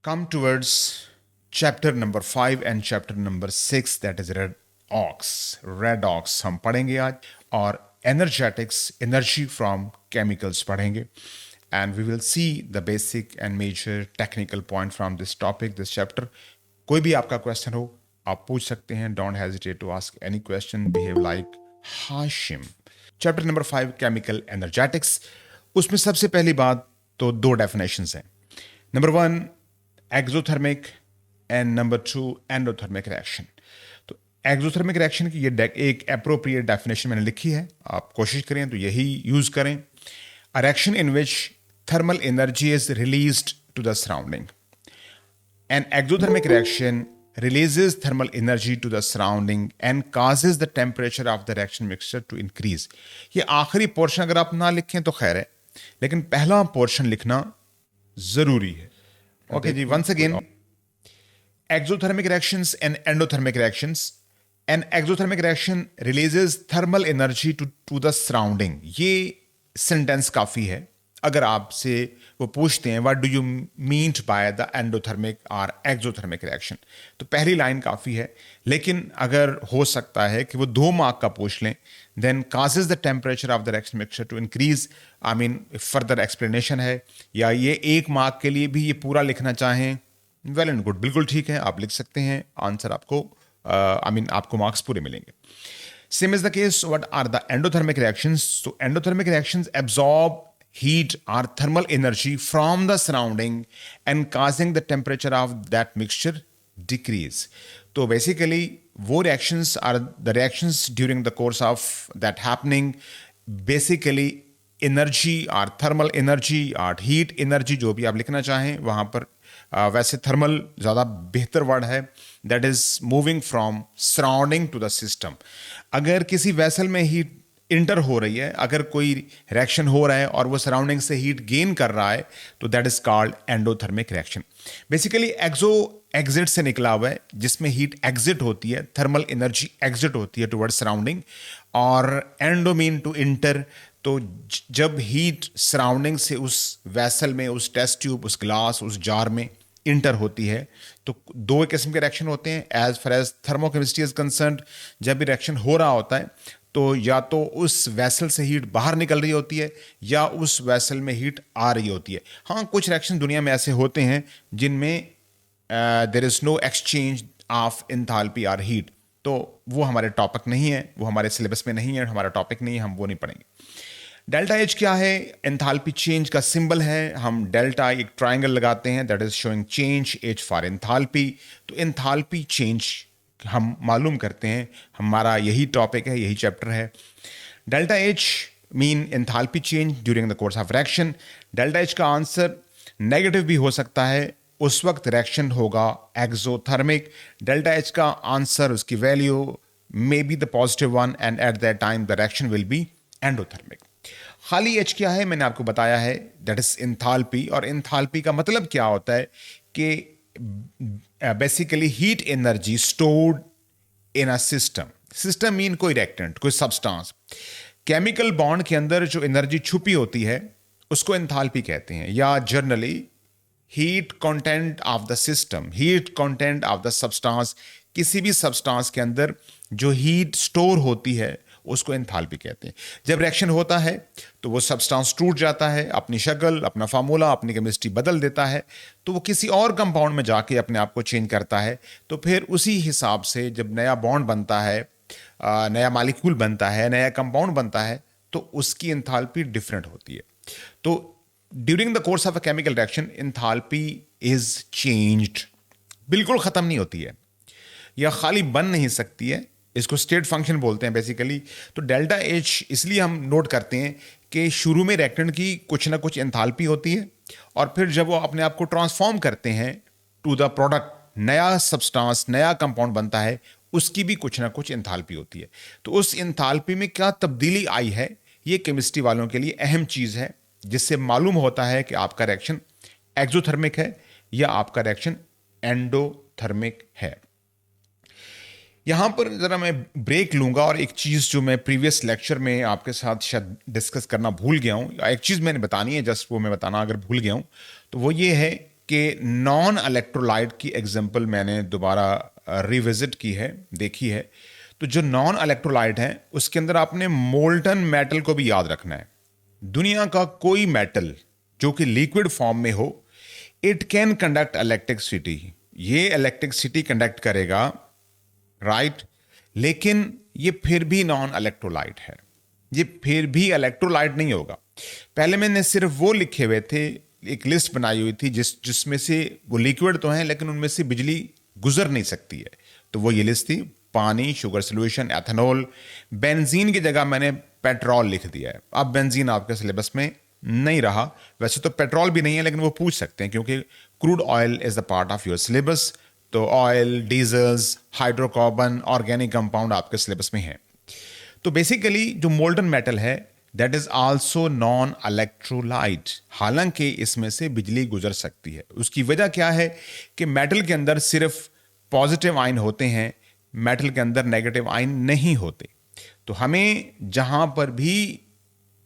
come towards chapter number 5 and chapter number 6, that is red ox. Red ox हम पढ़ेंगे आज, और energetics, energy from chemicals पढ़ेंगे. And we will see the basic and major technical point from this topic, this chapter. कोई भी आपका question हो आप पूछ सकते हैं. Don't hesitate to ask any question. Behave like Hashim. Chapter number 5 chemical energetics. उसमें सबसे पहली बात तो दो डेफिनेशंस हैं. Number 1 exothermic and number 2 endothermic reaction. तो एक्सोथर्मिक रिएक्शन की ये एक अप्रोप्रिएट डेफिनेशन मैंने लिखी है, आप कोशिश करें तो यही यूज करें. A reaction in which thermal energy is released to the surrounding. An exothermic reaction releases thermal energy to the surrounding and causes the temperature of the reaction mixture to increase. ये आखिरी portion अगर आप ना लिखें तो खैर है, लेकिन पहला पोर्शन लिखना जरूरी है. ओके जी, once again, exothermic reactions and endothermic reactions. An exothermic reaction releases thermal energy to the surrounding. ये सेंटेंस काफी है. अगर आपसे वो पूछते हैं what do you mean by the endothermic और एक्सोथर्मिक रिएक्शन, तो पहली लाइन काफ़ी है. लेकिन अगर हो सकता है कि वो 2 मार्क का पूछ लें, then causes the temperature of the reaction mixture to increase. I mean further explanation है, या ये 1 मार्क के लिए भी ये पूरा लिखना चाहें, वेल एंड गुड, बिल्कुल ठीक है, आप लिख सकते हैं. आंसर आपको आपको मार्क्स पूरे मिलेंगे. Same is the case what are the endothermic reactions. तो endothermic reactions absorb heat or thermal energy from the surrounding and causing the temperature of that mixture decrease. So basically वो reactions are the reactions during the course of that happening. Basically energy or thermal energy or heat energy जो भी आप लिखना चाहें वहाँ पर, वैसे thermal ज़्यादा बेहतर वर्ड है, that is moving from surrounding to the system. अगर किसी वेसल में हीट इंटर हो रही है, अगर कोई रिएक्शन हो रहा है और वो सराउंडिंग से हीट गेन कर रहा है, तो that is called endothermic reaction. Basically exo exit से निकला हुआ है, जिसमें हीट एग्जिट होती है, थर्मल एनर्जी एग्जिट होती है टुवर्ड सराउंडिंग, और एंडो मीन टू इंटर. तो जब हीट सराउंडिंग से उस वेसल में, उस टेस्ट ट्यूब, उस ग्लास, उस जार में इंटर होती है, तो 2 किस्म के रिएक्शन होते हैं as far as thermochemistry is concerned. जब भी रिएक्शन हो रहा होता है तो या तो उस वेसल से हीट बाहर निकल रही होती है या उस वेसल में हीट आ रही होती है. हाँ, कुछ रिएक्शन दुनिया में ऐसे होते हैं जिनमें there is no exchange of enthalpy और हीट, तो वो हमारे टॉपिक नहीं है, वो हमारे सिलेबस में नहीं है, हमारा टॉपिक नहीं है, हम वो नहीं पढ़ेंगे. डेल्टा एच क्या है? एंथैल्पी चेंज का सिंबल है. हम डेल्टा एक ट्राइंगल लगाते हैं, that is showing change, H for enthalpy. तो एंथैल्पी चेंज हम मालूम करते हैं, हमारा यही टॉपिक है, यही चैप्टर है. Delta H mean enthalpy change during the course of reaction. Delta H का आंसर नेगेटिव भी हो सकता है, उस वक्त रिएक्शन होगा एक्सोथर्मिक. डेल्टा एच का आंसर, उसकी value may be the positive one, and at that time the reaction will be endothermic. खाली एच क्या है मैंने आपको बताया है, दैट इज एंथैल्पी. और एंथैल्पी का मतलब क्या होता है कि basically heat energy stored in a system. System mean कोई रिएक्टेंट, कोई सब्सटेंस. केमिकल बॉन्ड के अंदर जो एनर्जी छुपी होती है उसको एंथैल्पी कहते हैं, या generally heat content of the system, heat content of the substance. किसी भी सब्सटेंस के अंदर जो हीट स्टोर होती है उसको एंथैल्पी कहते हैं. जब रिएक्शन होता है तो वो सब्सटेंस टूट जाता है, अपनी शक्ल, अपना फार्मूला, अपनी केमिस्ट्री बदल देता है, तो वो किसी और कंपाउंड में जाके अपने आप को चेंज करता है. तो फिर उसी हिसाब से जब नया बॉन्ड बनता है, नया मॉलिक्यूल बनता है, नया कंपाउंड बनता है, तो उसकी एंथैल्पी डिफरेंट होती है. तो during the course of a chemical reaction enthalpy is changed, बिल्कुल ख़त्म नहीं होती है या खाली बन नहीं सकती है, इसको स्टेट फंक्शन बोलते हैं बेसिकली. तो डेल्टा एच इसलिए हम नोट करते हैं कि शुरू में रिएक्टेंट की कुछ ना कुछ एंथैल्पी होती है, और फिर जब वो अपने आप को ट्रांसफॉर्म करते हैं टू द प्रोडक्ट, नया सब्सटेंस, नया कंपाउंड बनता है, उसकी भी कुछ ना कुछ एंथैल्पी होती है. तो उस एंथैल्पी में क्या तब्दीली आई है, ये केमिस्ट्री वालों के लिए अहम चीज़ है, जिससे मालूम होता है कि आपका रिएक्शन एक्सोथर्मिक है या आपका रिएक्शन एंडोथर्मिक है. यहाँ पर ज़रा मैं ब्रेक लूँगा और एक चीज़ जो मैं प्रीवियस लेक्चर में आपके साथ शायद डिस्कस करना भूल गया हूँ, एक चीज़ मैंने बतानी है, जस्ट वो मैं बताना अगर भूल गया हूँ, तो वो ये है कि नॉन इलेक्ट्रोलाइट की एग्जांपल मैंने दोबारा रिविजिट की है, देखी है। तो जो नॉन इलेक्ट्रोलाइट है उसके अंदर आपने मोल्टन मेटल को भी याद रखना है। दुनिया का कोई मेटल जो कि लिक्विड फॉर्म में हो, इट कैन कंडक्ट इलेक्ट्रिसिटी, ये इलेक्ट्रिसिटी कंडक्ट करेगा, राइट। लेकिन ये फिर भी नॉन इलेक्ट्रोलाइट है, ये फिर भी इलेक्ट्रोलाइट नहीं होगा। पहले मैंने सिर्फ वो लिखे हुए थे, एक लिस्ट बनाई हुई थी जिसमें से वो लिक्विड तो हैं लेकिन उनमें से बिजली गुजर नहीं सकती है। तो वो ये लिस्ट थी: पानी, शुगर सॉल्यूशन, एथेनॉल। बेंजीन की जगह मैंने पेट्रोल लिख दिया है। अब बेंजीन आपके सिलेबस में नहीं रहा, वैसे तो पेट्रोल भी नहीं है लेकिन वो पूछ सकते हैं क्योंकि crude oil is the part of your syllabus. तो oil, diesels, hydrocarbon, organic compound आपके सिलेबस में है। तो बेसिकली जो मोल्टन मेटल है that is also non electrolyte, हालांकि इसमें से बिजली गुजर सकती है। उसकी वजह क्या है कि मेटल के अंदर सिर्फ पॉजिटिव आयन होते हैं, मेटल के अंदर नेगेटिव आयन नहीं होते। तो हमें जहां पर भी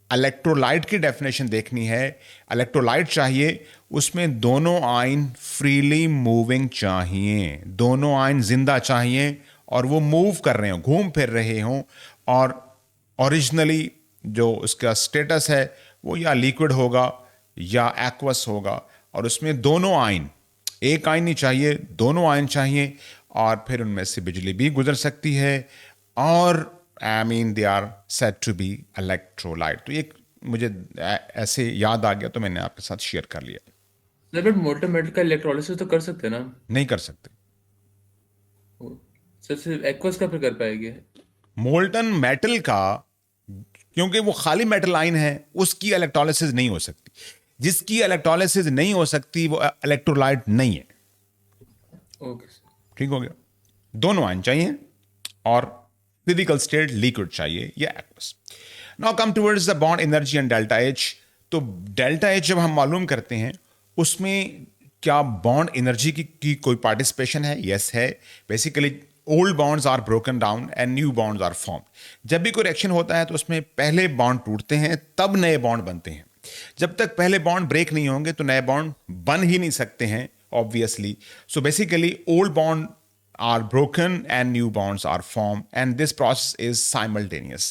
इलेक्ट्रोलाइट की डेफिनेशन देखनी है, इलेक्ट्रोलाइट चाहिए, उसमें दोनों आयन फ्रीली मूविंग चाहिए, दोनों आयन जिंदा चाहिए और वो मूव कर रहे हों, घूम फिर रहे हों, और ओरिजिनली जो उसका स्टेटस है वो या लिक्विड होगा या एक्वस होगा, और उसमें दोनों आयन, एक आयन नहीं चाहिए, दोनों आयन चाहिए, और फिर उनमें से बिजली भी गुजर सकती है, और I mean they are said to be electrolyte. तो एक मुझे ऐसे याद आ गया तो मैंने आपके साथ शेयर कर लिया। सर बट मोल्टन मेटल का इलेक्ट्रोलिसिस तो कर सकते हैं ना? नहीं कर सकते। ओ, सर सिर्फ एक्वस का फिर कर पाएंगे? मोल्टन मेटल का, क्योंकि वो खाली मेटल आयन है, उसकी इलेक्ट्रोलिसिस नहीं हो सकती। जिसकी इलेक्ट्रोलिसिस नहीं हो सकती वो इलेक्ट्रोलाइट नहीं है। Okay sir. ठीक हो गया। दोनों आयन चाहिए और फिजिकल स्टेट लिक्विड चाहिए या aqueous. Now come towards the bond energy and delta H. तो डेल्टा एच जब हम मालूम करते हैं उसमें क्या बॉन्ड एनर्जी की कोई पार्टिसिपेशन है? यस है। Basically old bonds are broken down and new bonds are form. जब भी कोई रिएक्शन होता है तो उसमें पहले बॉन्ड टूटते हैं तब नए बॉन्ड बनते हैं। जब तक पहले बॉन्ड ब्रेक नहीं होंगे तो नए बॉन्ड बन ही नहीं सकते हैं, obviously. So basically old bond are broken and new bonds are formed and this process is simultaneous।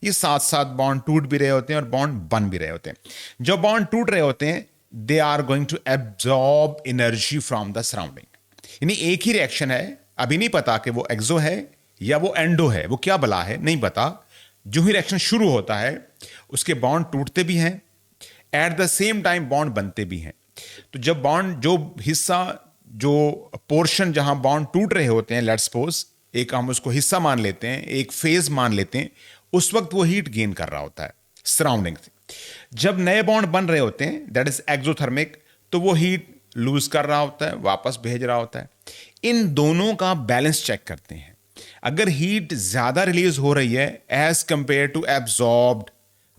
ये साथ साथ बॉन्ड टूट भी रहे होते हैं और बॉन्ड बन भी रहे होते हैं। जो बॉन्ड टूट रहे होते हैं they are going to absorb energy from the surrounding. यानी एक ही रिएक्शन है, अभी नहीं पता कि वो एक्सो है या वो एंडो है, वो क्या बला है नहीं पता। जो ही रिएक्शन शुरू होता है उसके बॉन्ड टूटते भी हैं, at the same time bound बनते भी हैं। तो जब बॉन्ड, जो हिस्सा, जो पोर्शन जहां बॉन्ड टूट रहे होते हैं, लेट्स सपोज एक हम उसको हिस्सा मान लेते हैं, एक फेज मान लेते हैं, उस वक्त वो हीट गेन कर रहा होता है सराउंडिंग से। जब नए बॉन्ड बन रहे होते हैं दैट इज एक्सोथर्मिक, तो वो हीट लूज कर रहा होता है, वापस भेज रहा होता है। इन दोनों का बैलेंस चेक करते हैं। अगर हीट ज्यादा रिलीज हो रही है एज कंपेयर टू एब्जॉर्ब्ड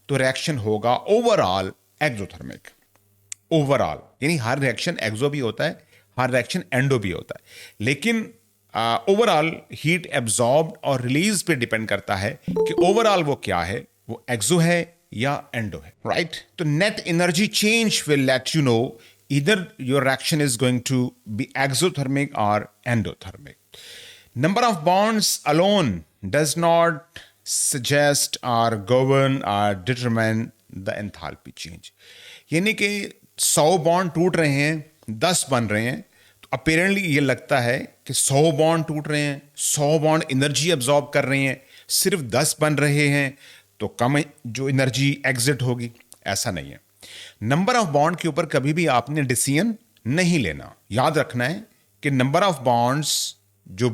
तो रिएक्शन होगा ओवरऑल एक्सोथर्मिक। ओवरऑल यानी हर रिएक्शन एक्सो भी होता है, हर रिएक्शन एंडो भी होता है, लेकिन ओवरऑल हीट एब्जॉर्ब और रिलीज पे डिपेंड करता है कि ओवरऑल वो क्या है, वो एक्सो है या एंडो है, राइट। तो net energy change will let you know either your reaction is going to be exothermic और endothermic. Number of bonds alone does not suggest or govern or determine the enthalpy change। यानी कि 100 bond टूट रहे हैं, 10 बन रहे हैं, तो अपेरेंटली ये लगता है कि 100 बॉन्ड टूट रहे हैं, 100 बॉन्ड एनर्जी एब्जॉर्ब कर रहे हैं, सिर्फ 10 बन रहे हैं तो कम जो एनर्जी एग्जिट होगी, ऐसा नहीं है। नंबर ऑफ बॉन्ड के ऊपर कभी भी आपने डिसीजन नहीं लेना। याद रखना है कि नंबर ऑफ बॉन्ड्स जो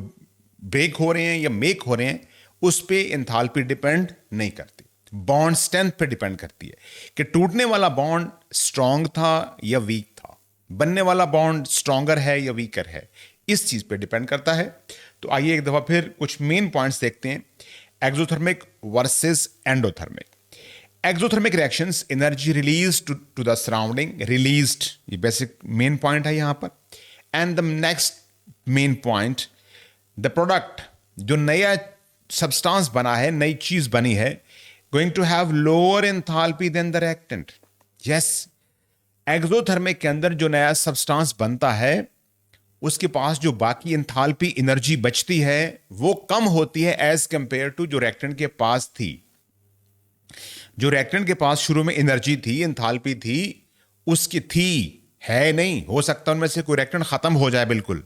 ब्रेक हो रहे हैं या मेक हो रहे हैं उस पे एंथैल्पी डिपेंड नहीं करती, बॉन्ड स्ट्रेंथ पे डिपेंड करती है कि टूटने वाला बॉन्ड स्ट्रांग था या वीक था, बनने वाला बॉन्ड स्ट्रांगर है या वीकर है, इस चीज पे डिपेंड करता है। तो आइए एक दफा फिर कुछ मेन पॉइंट्स देखते हैं, exothermic versus endothermic. Exothermic reactions, energy release to the surrounding, released, ये बेसिक मेन पॉइंट है यहां पर। And the next main point, the product, जो नया सब्सटेंस बना है, नई चीज बनी है, going to have lower enthalpy than the reactant. Yes, exothermic के अंदर जो नया सब्सटेंस बनता है उसके पास जो बाकी एंथैल्पी एनर्जी बचती है वो कम होती है एज कंपेयर टू जो रिएक्टेंट के पास थी। जो रिएक्टेंट के पास शुरू में एनर्जी थी, एंथैल्पी थी, उसकी थी, है नहीं, हो सकता है उनमें से कोई रिएक्टेंट खत्म हो जाए बिल्कुल।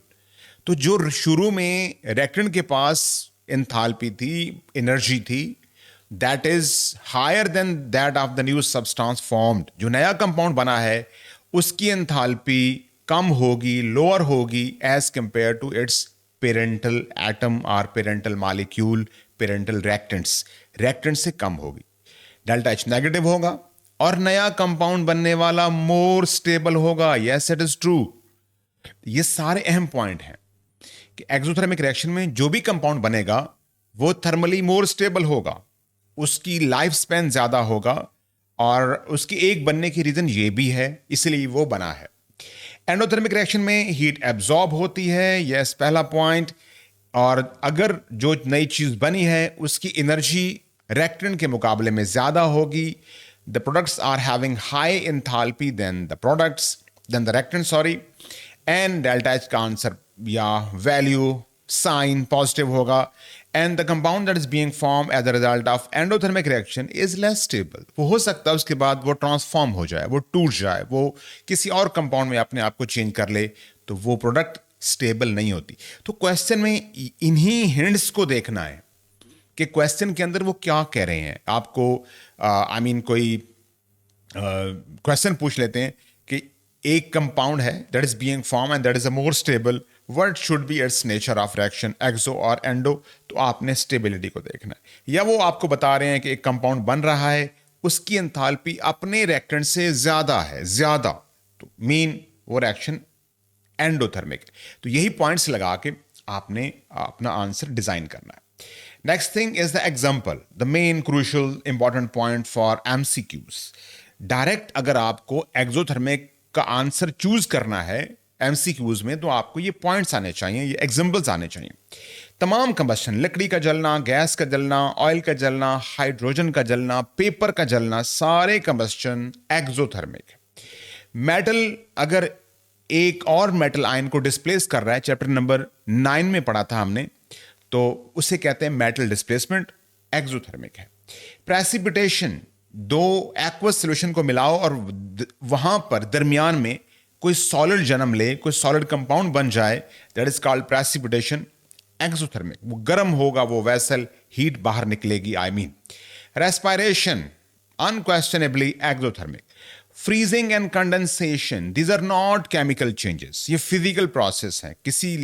तो जो शुरू में रिएक्टेंट के पास एंथैल्पी थी, एनर्जी थी, that is higher than that of the new substance formed. जो नया कंपाउंड बना है उसकी एंथैल्पी कम होगी, लोअर होगी as compare to its parental atom और parental molecule, parental reactants, reactant से कम होगी। डेल्टा एच नेगेटिव होगा और नया कंपाउंड बनने वाला मोर स्टेबल होगा। Yes, it is true. ये सारे अहम पॉइंट हैं कि एक्सोथर्मिक रिएक्शन में जो भी कंपाउंड बनेगा वो थर्मली मोर स्टेबल होगा, उसकी लाइफ स्पैन ज्यादा होगा और उसकी एक बनने की रीजन ये भी है, इसलिए वो बना है। एंडोथर्मिक रिएक्शन में हीट एब्जॉर्ब होती है, यस पहला पॉइंट। और अगर जो नई चीज बनी है उसकी एनर्जी रिएक्टेंट के मुकाबले में ज्यादा होगी, the products are having high enthalpy than the reactant, sorry, and delta H का आंसर या वैल्यू साइन पॉजिटिव होगा। And the compound that is being form as a result of endothermic reaction is less stable. वो हो सकता है उसके बाद वो ट्रांसफॉर्म हो जाए, वो टूट जाए, वो किसी और कंपाउंड में अपने आप को चेंज कर ले, तो वो प्रोडक्ट स्टेबल नहीं होती। तो क्वेश्चन में इन्हीं हिंट्स को देखना है कि क्वेश्चन के अंदर वो क्या कह रहे हैं आपको। कोई क्वेश्चन पूछ लेते हैं कि एक कंपाउंड है that is being form and that is a more stable, what should be its nature of reaction, exo और एंडो। तो आपने स्टेबिलिटी को देखना है। या वो आपको बता रहे हैं कि एक कंपाउंड बन रहा है, उसकी एंथैल्पी अपने रिएक्टेंट से ज्यादा है, ज्यादा, तो मीन वो रिएक्शन एंडोथर्मिक। तो यही पॉइंट्स लगा के आपने अपना आंसर डिजाइन करना है। Next thing is the example, the main crucial important point for MCQs. Direct अगर आपको एक्सोथर्मिक का आंसर चूज करना है एमसीक्यूज में, तो आपको ये पॉइंट्स आने चाहिए, ये एग्जाम्पल्स आने चाहिए। तमाम कंबस्शन, लकड़ी का जलना, गैस का जलना, ऑयल का जलना, हाइड्रोजन का जलना, पेपर का जलना, सारे कंबस्शन एक्सोथर्मिक है। मेटल अगर एक और मेटल आयन को डिस्प्लेस कर रहा है, चैप्टर नंबर 9 में पढ़ा था हमने, तो उसे कहते हैं मेटल डिस्प्लेसमेंट, एक्सोथर्मिक है। प्रेसिपिटेशन, दो एक्वस सॉल्यूशन को मिलाओ और वहां पर दरमियान में कोई सॉलिड जन्म ले, कोई सॉलिड कंपाउंड बन जाए, that is called precipitation, exothermic. वो गर्म होगा, वो वेसल, हीट बाहर निकलेगी, I mean. Respiration, unquestionably exothermic. Freezing and condensation, these are not chemical changes, ये फिजिकल प्रोसेस है। किसी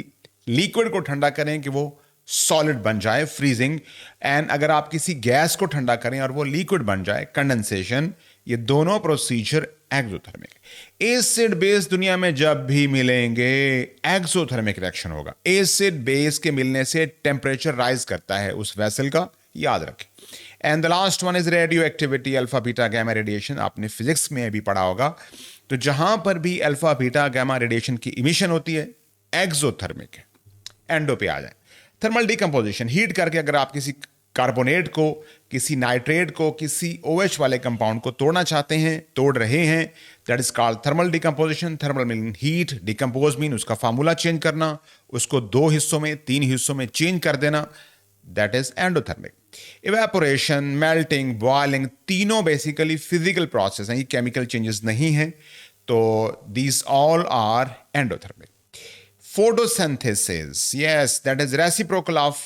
लिक्विड को ठंडा करें कि वो सॉलिड बन जाए, फ्रीजिंग, एंड अगर आप किसी गैस को ठंडा करें और वो लिक्विड बन जाए, कंडेंसेशन। ये दोनों प्रोसीजर एक्सोथर्मिक। एसिड बेस दुनिया में जब भी मिलेंगे एक्सोथर्मिक रिएक्शन होगा। एसिड बेस के मिलने से टेम्परेचर राइज करता है उस वेसल का, याद रखें। And the last one is radioactivity, alpha beta gamma radiation. आपने फिजिक्स में भी पढ़ा होगा। तो जहां पर भी अल्फा बीटा गैमा रेडिएशन की इमिशन होती है, एक्सोथर्मिक है। एंडो पे आ जाए। थर्मल डिकम्पोजिशन, हीट करके अगर आप किसी कार्बोनेट को, किसी नाइट्रेट को, किसी OH वाले कंपाउंड को तोड़ना चाहते हैं, तोड़ रहे हैं, that is called thermal decomposition. Thermal mean heat, decompose mean उसका फार्मूला चेंज करना, उसको 2 हिस्सों में, 3 हिस्सों में चेंज कर देना, that is endothermic. Evaporation, melting, boiling, तीनों बेसिकली फिजिकल प्रोसेस हैं, ये केमिकल चेंजेस नहीं है। तो these all are endothermic. Photosynthesis, yes, that is reciprocal of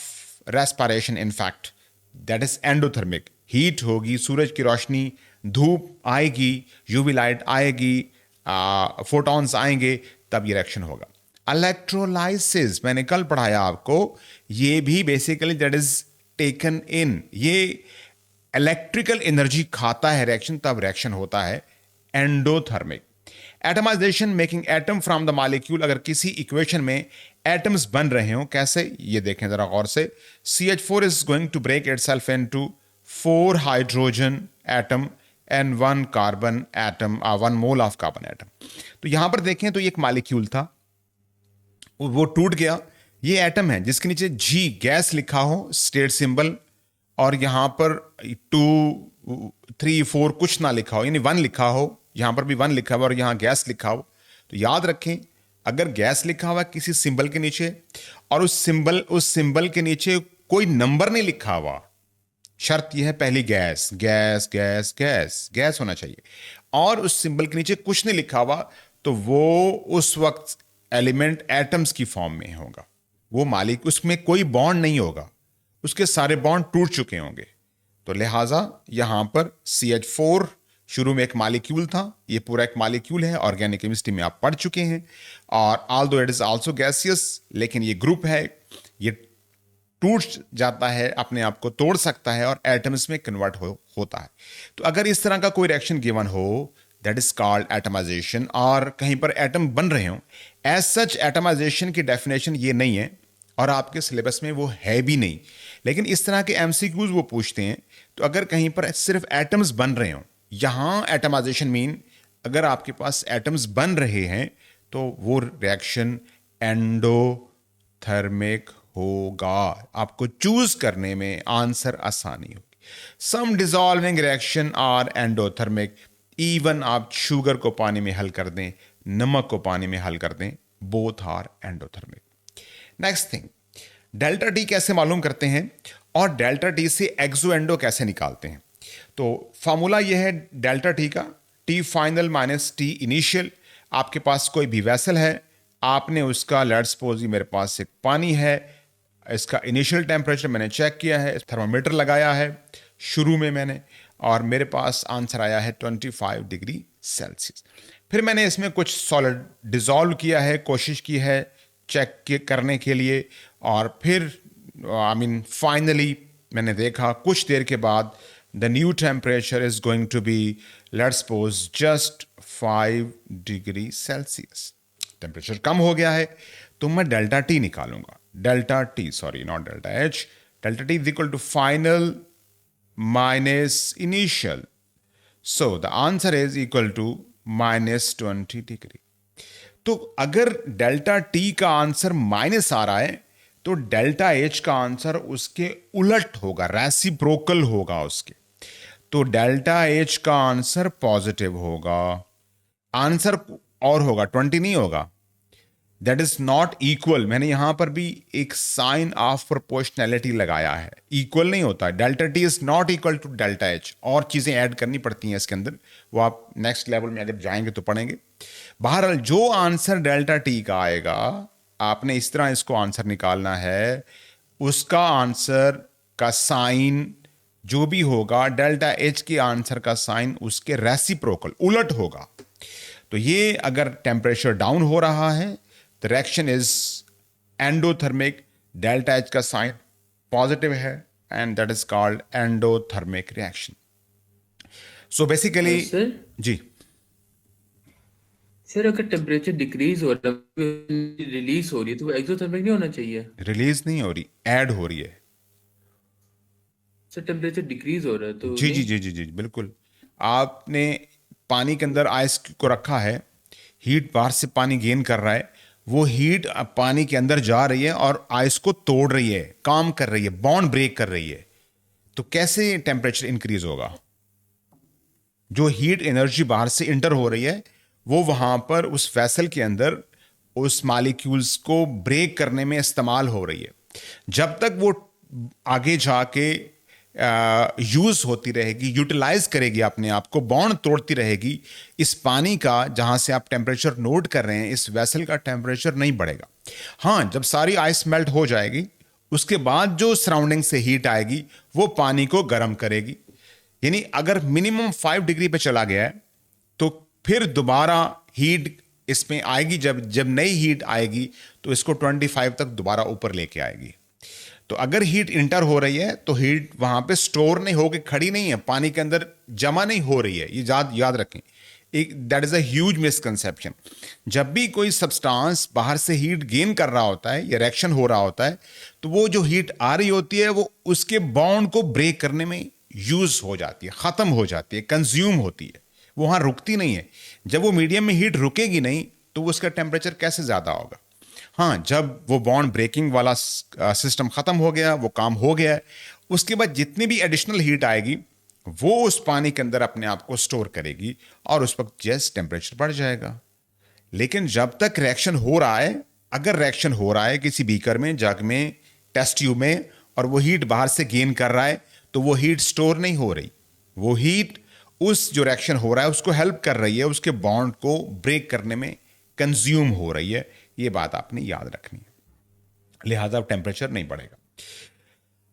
respiration, in fact, that is endothermic. Heat होगी, सूरज की रोशनी, धूप आएगी, यूवी लाइट आएगी, फोटॉन्स आएंगे, तब ये रिएक्शन होगा। इलेक्ट्रोलाइसिस, मैंने कल पढ़ाया आपको, ये भी basically that is taken in, ये इलेक्ट्रिकल एनर्जी खाता है रिएक्शन, तब रिएक्शन होता है endothermic. Atomization, making atom from the molecule, अगर किसी इक्वेशन में एटम्स बन रहे हो, कैसे, ये देखें जरा गौर से। CH4 is going to break itself into 4 hydrogen atom and 1 carbon atom, 1 mole of carbon atom. तो यहां पर देखें तो ये एक मॉलिक्यूल था, वो टूट गया। ये एटम है जिसके नीचे G गैस लिखा हो, स्टेट सिंबल, और यहां पर 2, 3, 4 कुछ ना लिखा हो, यानी 1 लिखा हो, यहाँ पर भी 1 लिखा हुआ और यहाँ गैस लिखा हुआ, तो याद रखें अगर गैस लिखा हुआ किसी सिंबल के नीचे और उस सिंबल के नीचे कोई नंबर नहीं लिखा हुआ, शर्त यह है पहली gas gas gas gas gas होना चाहिए, और उस सिंबल के नीचे कुछ नहीं लिखा हुआ, तो वो उस वक्त एलिमेंट एटम्स की फॉर्म में होगा। वो मालिक, उसमें कोई बॉन्ड नहीं होगा, उसके सारे बॉन्ड टूट चुके होंगे। तो लिहाजा यहां पर CH4 शुरू में एक मालिक्यूल था, ये पूरा एक मालिक्यूल है, ऑर्गेनिक केमिस्ट्री में आप पढ़ चुके हैं। और although it is also gaseous, लेकिन ये ग्रुप है, ये टूट जाता है, अपने आप को तोड़ सकता है और एटम्स में कन्वर्ट होता है। तो अगर इस तरह का कोई रिएक्शन गिवन हो, दैट इज कॉल्ड एटमाइजेशन, और कहीं पर एटम बन रहे हो, एज सच एटमाइजेशन की डेफिनेशन ये नहीं है और आपके सिलेबस में वो है भी नहीं, लेकिन इस तरह के MCQs वो पूछते हैं। तो अगर कहीं पर सिर्फ एटम्स बन रहे हो, यहां एटमाइजेशन मीन अगर आपके पास एटम्स बन रहे हैं तो वो रिएक्शन एंडोथर्मिक होगा। आपको चूज करने में आंसर आसानी होगी। Some dissolving reaction are endothermic, even आप शुगर को पानी में हल कर दें, नमक को पानी में हल कर दें, both are endothermic. Next thing, delta T कैसे मालूम करते हैं और डेल्टा टी से एक्सो एंडो कैसे निकालते हैं। तो फॉर्मूला यह है डेल्टा टी का, T final minus T initial. आपके पास कोई भी वेसल है, आपने उसका, लेट्स सपोज मेरे पास एक पानी है, इसका इनिशियल टेम्परेचर मैंने चेक किया है, थर्मामीटर लगाया है शुरू में मैंने, और मेरे पास आंसर आया है 25 डिग्री सेल्सियस। फिर मैंने इसमें कुछ सॉलिड डिसॉल्व किया है, कोशिश की है चेक करने के लिए, और फिर फाइनली मैंने देखा कुछ देर के बाद the new temperature is going to be, let's suppose just 5 degree Celsius. Temperature कम हो गया है, तो मैं डेल्टा टी निकालूंगा। Delta T, sorry not delta H, delta T is equal to final minus initial, so the answer is equal to -20 degree. तो अगर delta T का आंसर माइनस आ रहा है तो डेल्टा एच का आंसर उसके उलट होगा, रेसिप्रोकल होगा उसके। तो डेल्टा एच का आंसर पॉजिटिव होगा, आंसर और होगा 20 नहीं होगा, दैट इज नॉट इक्वल। मैंने यहां पर भी एक साइन ऑफ प्रोपोर्शनैलिटी लगाया है, इक्वल नहीं होता। Delta T is not equal to delta H, और चीजें ऐड करनी पड़ती हैं इसके अंदर, वो आप नेक्स्ट लेवल में अगर जाएंगे तो पढ़ेंगे। बहरहाल जो आंसर डेल्टा टी का आएगा, आपने इस तरह इसको आंसर निकालना है, उसका आंसर का साइन जो भी होगा, डेल्टा एच के आंसर का साइन उसके रेसिप्रोकल उलट होगा। तो ये अगर टेम्परेचर डाउन हो रहा है, the reaction is endothermic, delta H का साइन पॉजिटिव है, and that is called endothermic reaction. So basically sir जी सर अगर टेम्परेचर डिक्रीज हो रहा है, रिलीज हो रही है, तो वो एक्सोथर्मिक नहीं होना चाहिए। रिलीज नहीं हो रही, ऐड हो रही है। सर टेम्परेचर डिक्रीज हो रहा है तो जी जी नहीं। जी जी जी बिल्कुल। आपने पानी के अंदर आइस को रखा है, हीट बाहर से पानी गेन कर रहा है, वो हीट पानी के अंदर जा रही है और आइस को तोड़ रही है, काम कर रही है, बॉन्ड ब्रेक कर रही है। तो कैसे टेम्परेचर इंक्रीज होगा? जो हीट एनर्जी बाहर से इंटर हो रही है, वो वहां पर उस वेसल के अंदर उस मॉलिक्यूल्स को ब्रेक करने में इस्तेमाल हो रही है। जब तक वो आगे जाके यूज होती रहेगी, यूटिलाइज करेगी अपने आप को, बॉन्ड तोड़ती रहेगी, इस पानी का जहां से आप टेम्परेचर नोट कर रहे हैं, इस वेसल का टेम्परेचर नहीं बढ़ेगा। हाँ, जब सारी आइस मेल्ट हो जाएगी, उसके बाद जो सराउंडिंग से हीट आएगी वो पानी को गर्म करेगी। यानी अगर मिनिमम 5 डिग्री पे चला गया है, तो फिर दोबारा हीट इसमें आएगी, जब नई हीट आएगी तो इसको 25 तक दोबारा ऊपर लेके आएगी। तो अगर हीट इंटर हो रही है तो हीट वहां पे स्टोर नहीं होके खड़ी नहीं है, पानी के अंदर जमा नहीं हो रही है। ये याद रखें, एक that is a huge misconception. जब भी कोई सब्सटेंस बाहर से हीट गेन कर रहा होता है या रिएक्शन हो रहा होता है, तो वो जो हीट आ रही होती है वो उसके बॉन्ड को ब्रेक करने में यूज हो जाती है, खत्म हो जाती है, कंज्यूम होती है, वो वहां रुकती नहीं है। जब वो मीडियम में हीट रुकेगी नहीं तो उसका टेम्परेचर कैसे ज्यादा होगा? हाँ, जब वो बॉन्ड ब्रेकिंग वाला सिस्टम खत्म हो गया, वो काम हो गया है, उसके बाद जितनी भी एडिशनल हीट आएगी वो उस पानी के अंदर अपने आप को स्टोर करेगी और उस वक्त जैसे टेम्परेचर बढ़ जाएगा। लेकिन जब तक रिएक्शन हो रहा है, अगर रिएक्शन हो रहा है किसी बीकर में, जग में, टेस्ट ट्यूब में, और वो हीट बाहर से गेन कर रहा है, तो वो हीट स्टोर नहीं हो रही। वो हीट उस जो रिएक्शन हो रहा है उसको हेल्प कर रही है, उसके बॉन्ड को ब्रेक करने में कंज्यूम हो रही है। ये बात आपने याद रखनी है, लिहाजा टेम्परेचर नहीं बढ़ेगा।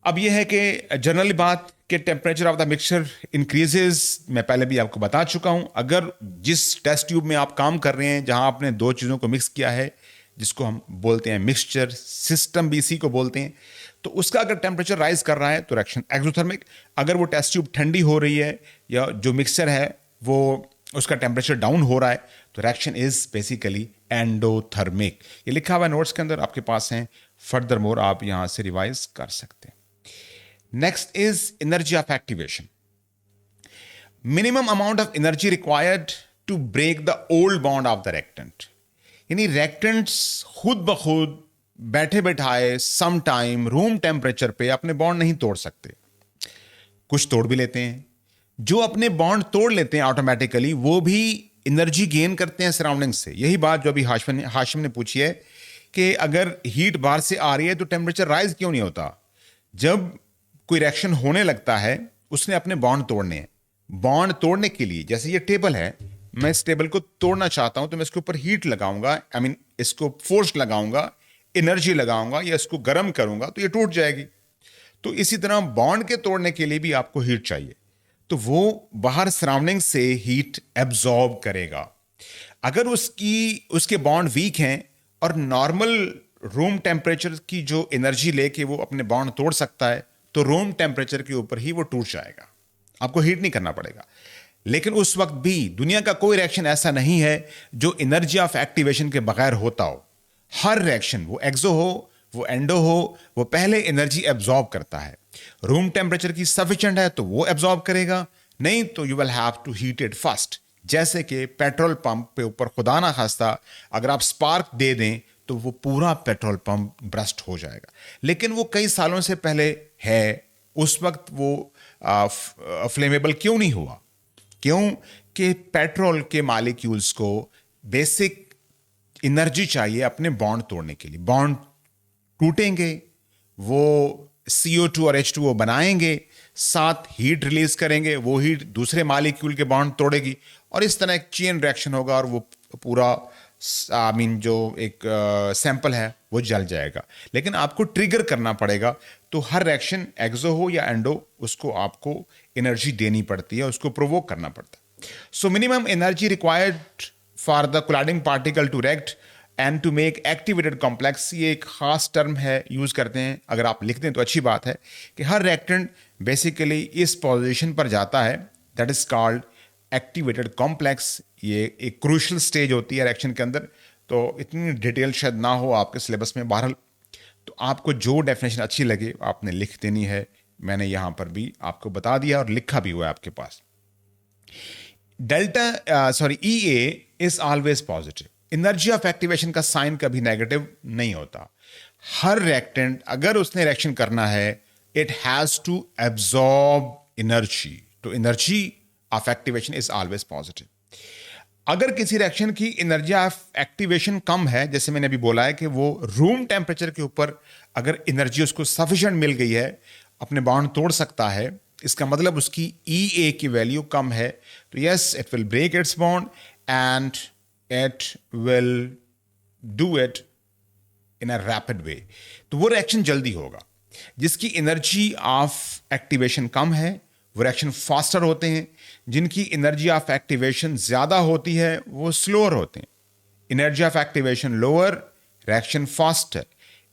अब यह है कि जनरली बात कि temperature of the mixture increases, मैं पहले भी आपको बता चुका हूं। अगर जिस टेस्ट ट्यूब में आप काम कर रहे हैं, जहां आपने दो चीज़ों को मिक्स किया है, जिसको हम बोलते हैं मिक्सचर सिस्टम, भी इसी को बोलते हैं, तो उसका अगर टेम्परेचर राइज कर रहा है तो रिएक्शन एक्सोथर्मिक। अगर वो टेस्ट ट्यूब ठंडी हो रही है या जो मिक्सचर है वो उसका टेम्परेचर डाउन हो रहा है, तो रिएक्शन इज बेसिकली एंडोथर्मिक। ये लिखा हुआ है नोट्स के अंदर, आपके पास हैं। फर्दर मोर आप यहां से रिवाइज कर सकते हैं। Next is energy of activation. Minimum amount of energy required to break the old bond of the reactant. यानी रिएक्टेंट्स खुद ब खुद बैठे बैठाए सम टाइम रूम टेम्परेचर पे अपने बॉन्ड नहीं तोड़ सकते, कुछ तोड़ भी लेते हैं। जो अपने बॉन्ड तोड़ लेते हैं ऑटोमेटिकली, वो भी एनर्जी गेन करते हैं सराउंडिंग से। यही बात जो अभी हाशिम ने पूछी है कि अगर हीट बाहर से आ रही है तो टेम्परेचर राइज क्यों नहीं होता। जब कोई रिएक्शन होने लगता है, उसने अपने बॉन्ड तोड़ने हैं। बॉन्ड तोड़ने के लिए, जैसे ये टेबल है, मैं इस टेबल को तोड़ना चाहता हूं तो मैं इसके ऊपर हीट लगाऊंगा, इसको फोर्स लगाऊंगा, एनर्जी लगाऊंगा या इसको गर्म करूंगा तो ये टूट जाएगी। तो इसी तरह बॉन्ड के तोड़ने के लिए भी आपको हीट चाहिए, तो वो बाहर सराउंडिंग से हीट एब्जॉर्ब करेगा। अगर उसके बॉन्ड वीक हैं और नॉर्मल रूम टेम्परेचर की जो एनर्जी लेके वो अपने बॉन्ड तोड़ सकता है, तो रूम टेम्परेचर के ऊपर ही वो टूट जाएगा, आपको हीट नहीं करना पड़ेगा। लेकिन उस वक्त भी दुनिया का कोई रिएक्शन ऐसा नहीं है जो एनर्जी ऑफ एक्टिवेशन के बगैर होता हो। हर रिएक्शन, वो एक्सो हो, वो एंडो हो, वो पहले एनर्जी एब्जॉर्ब करता है। रूम टेम्परेचर की सफिशिएंट है तो वो एब्जॉर्ब करेगा, नहीं तो you will have to heat it first. जैसे कि पेट्रोल पंप पे ऊपर खुदा ना खास्ता अगर आप स्पार्क दे दें तो वो पूरा पेट्रोल पंप ब्रस्ट हो जाएगा। लेकिन वो कई सालों से पहले है, उस वक्त वो फ्लेमेबल क्यों नहीं हुआ? क्यों कि पेट्रोल के मॉलिक्यूल्स को बेसिक एनर्जी चाहिए अपने बॉन्ड तोड़ने के लिए। बॉन्ड टूटेंगे, वो CO2 और H2O बनाएंगे, साथ हीट रिलीज करेंगे, वो हीट दूसरे मॉलिक्यूल के बॉन्ड तोड़ेगी और इस तरह एक चेन रिएक्शन होगा और वो पूरा जो एक सैंपल है वो जल जाएगा। लेकिन आपको ट्रिगर करना पड़ेगा, तो हर रिएक्शन एक्सो हो या एंडो, उसको आपको एनर्जी देनी पड़ती है, उसको प्रोवोक करना पड़ता है। So minimum energy required for the colliding particle to react and to make activated complex, ये एक खास टर्म है, यूज करते हैं। अगर आप लिख दें तो अच्छी बात है कि हर रिएक्टेंट बेसिकली इस पोजीशन पर जाता है, that is called activated complex. ये एक क्रूशियल स्टेज होती है रिएक्शन के अंदर, तो इतनी डिटेल शायद ना हो आपके सिलेबस में, बहरहाल तो आपको जो डेफिनेशन अच्छी लगे आपने लिख देनी है। मैंने यहां पर भी आपको बता दिया और लिखा भी हुआ है आपके पास। EA is always positive. Energy of activation का साइन कभी नेगेटिव नहीं होता। हर रिएक्टेंट अगर उसने रिएक्शन करना है, it has to absorb energy, तो energy of activation is always positive. अगर किसी रिएक्शन की एनर्जी ऑफ एक्टिवेशन कम है, जैसे मैंने अभी बोला है कि वो रूम टेम्परेचर के ऊपर अगर एनर्जी उसको सफिशिएंट मिल गई है, अपने बॉन्ड तोड़ सकता है, इसका मतलब उसकी EA की वैल्यू कम है, तो yes it will break its bond and it will do it in a rapid way. तो वो रिएक्शन जल्दी होगा। जिसकी एनर्जी ऑफ एक्टिवेशन कम है वो रिएक्शन फास्टर होते हैं, जिनकी एनर्जी ऑफ एक्टिवेशन ज्यादा होती है वो स्लोअर होते हैं। Energy of activation lower, reaction faster.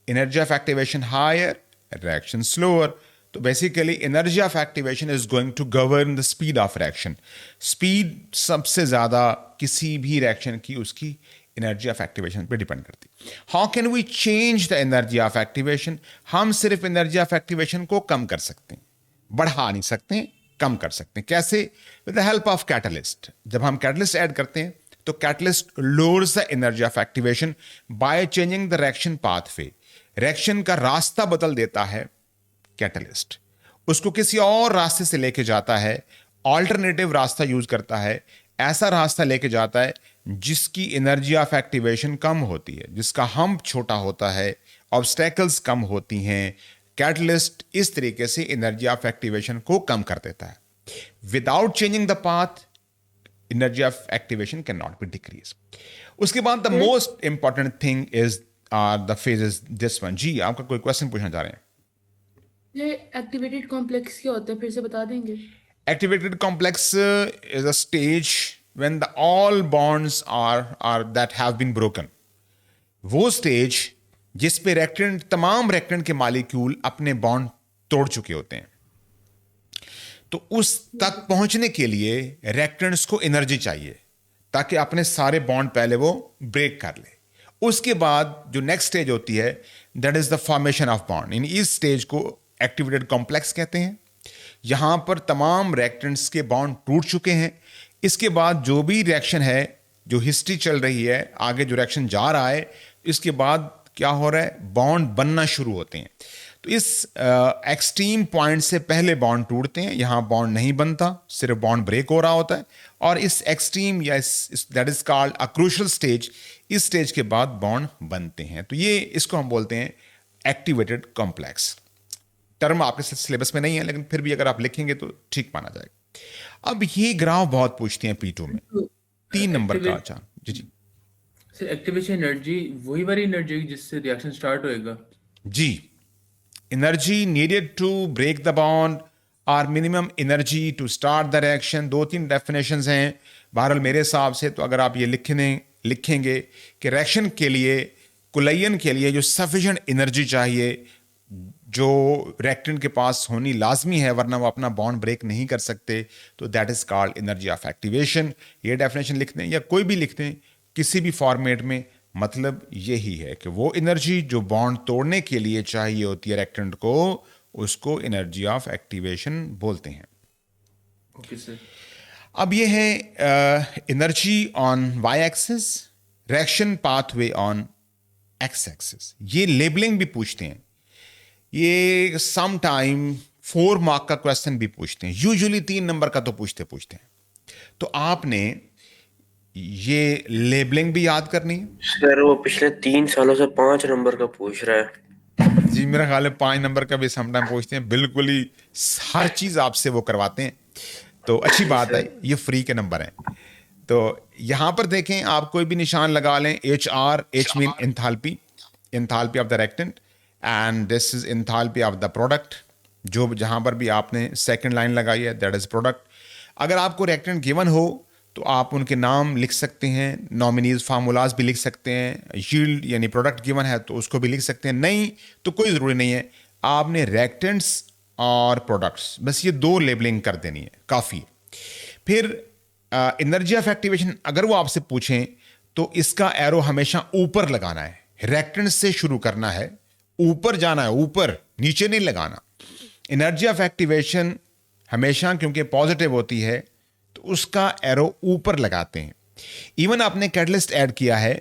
Energy of activation higher, reaction slower. तो basically energy of activation is going to govern the speed of reaction. Speed सबसे ज्यादा किसी भी रिएक्शन की उसकी एनर्जी ऑफ एक्टिवेशन पे डिपेंड करती। How can we change the energy of activation? हम सिर्फ एनर्जी ऑफ एक्टिवेशन को कम कर सकते हैं, बढ़ा नहीं सकते, कम कर सकते हैं। कैसे? With the help of catalyst. जब हम कैटलिस्ट ऐड करते हैं तो catalyst lowers the energy of activation by changing the reaction pathway. Reaction का रास्ता बदल देता है कैटलिस्ट। उसको किसी और रास्ते से लेके जाता है, ऑल्टरनेटिव रास्ता यूज करता है, ऐसा रास्ता लेके जाता है जिसकी एनर्जी ऑफ एक्टिवेशन कम होती है, जिसका हम्प छोटा होता है, ऑब्स्टेकल्स कम होती हैं। कैटलिस्ट इस तरीके से एनर्जी ऑफ एक्टिवेशन को कम कर देता है। Without changing the path, energy of activation can not be decrease. उसके बाद the most important thing is the phases this one. जी, आपका कोई क्वेश्चन पूछना चाह रहे हैं? ये एक्टिवेटेड कॉम्प्लेक्स क्या होता है, फिर से बता देंगे? Activated complex is a stage when the all bonds are that have been broken. वो स्टेज जिस पे रेक्टेंट, तमाम रेक्टेंट के मालिक्यूल अपने बॉन्ड तोड़ चुके होते हैं। तो उस तक पहुंचने के लिए रेक्टेंट्स को एनर्जी चाहिए ताकि अपने सारे बॉन्ड पहले वो ब्रेक कर ले। उसके बाद जो नेक्स्ट स्टेज होती है, that is the formation of bond. In इस स्टेज को एक्टिवेटेड कॉम्प्लेक्स कहते हैं। यहां पर तमाम रिएक्टेंट्स के बॉन्ड टूट चुके हैं। इसके बाद जो भी रिएक्शन है, जो हिस्ट्री चल रही है, आगे जो रिएक्शन जा रहा है, इसके बाद क्या हो रहा है, बॉन्ड बनना शुरू होते हैं। तो इस एक्सट्रीम पॉइंट से पहले बॉन्ड टूटते हैं, यहां बॉन्ड नहीं बनता, सिर्फ बॉन्ड ब्रेक हो रहा होता है। और इस एक्सट्रीम या that is called a crucial stage, इस स्टेज के बाद बॉन्ड बनते हैं। तो ये इसको हम बोलते हैं एक्टिवेटेड कॉम्प्लेक्स। टर्म आपके सिलेबस में नहीं है, लेकिन फिर भी अगर आप लिखेंगे तो ठीक माना जाएगा। अब ये ग्राफ बहुत पूछते हैं P2 में, 3 नंबर का। अच्छा जी जी सर, एक्टिवेशन एनर्जी वही वाली एनर्जी जिससे रिएक्शन स्टार्ट होएगा? जी, energy needed to break the bond और minimum energy to start the reaction. 2-3 definitions हैं बहरहाल मेरे हिसाब से। तो अगर आप ये लिखेंगे कि रिएक्शन के लिए, कुलयन के लिए जो सफिशिएंट एनर्जी चाहिए, जो रिएक्टेंट के पास होनी लाजमी है, वरना वो अपना बॉन्ड ब्रेक नहीं कर सकते, तो that is called energy of activation. ये डेफिनेशन लिख दें या कोई भी लिख दें किसी भी फॉर्मेट में, मतलब यही है कि वो एनर्जी जो बॉन्ड तोड़ने के लिए चाहिए होती है रिएक्टेंट को, उसको एनर्जी ऑफ एक्टिवेशन बोलते हैं। Okay sir. अब ये है energy on Y axis, reaction pathway on X axis. ये लेबलिंग भी पूछते हैं, ये सम टाइम 4 मार्क का क्वेश्चन भी पूछते हैं, यूजुअली 3 नंबर का तो पूछते हैं। तो आपने ये लेबलिंग भी याद करनी है। सर वो पिछले 3 सालों से 5 नंबर का पूछ रहा है। जी, मेरा ख्याल है 5 नंबर का भी सम टाइम पूछते हैं, बिल्कुल ही हर चीज आपसे वो करवाते हैं। तो अच्छी बात है, ये फ्री के नंबर हैं। तो यहां पर देखें, आप कोई भी निशान लगा लें। H mean enthalpy, enthalpy of the reactant, and this is enthalpy of the product. जो जहां पर भी आपने सेकंड लाइन लगाई है, दैट इज प्रोडक्ट। अगर आपको रिएक्टेंट गिवन हो तो आप उनके नाम लिख सकते हैं, नॉमिनीज फार्मूलाज भी लिख सकते हैं। यील्ड यानी प्रोडक्ट गिवन है तो उसको भी लिख सकते हैं, नहीं तो कोई ज़रूरी नहीं है। आपने रिएक्टेंट्स और प्रोडक्ट्स, बस ये 2 लेबलिंग कर देनी है, काफ़ी। फिर एनर्जी ऑफ एक्टिवेशन अगर वो आपसे पूछें तो इसका एरो हमेशा ऊपर लगाना है, रिएक्टेंट्स से शुरू करना है, ऊपर जाना है, ऊपर, नीचे नहीं लगाना। एनर्जी ऑफ एक्टिवेशन हमेशा क्योंकि पॉजिटिव होती है तो उसका एरो ऊपर लगाते हैं। इवन आपने कैटलिस्ट ऐड किया है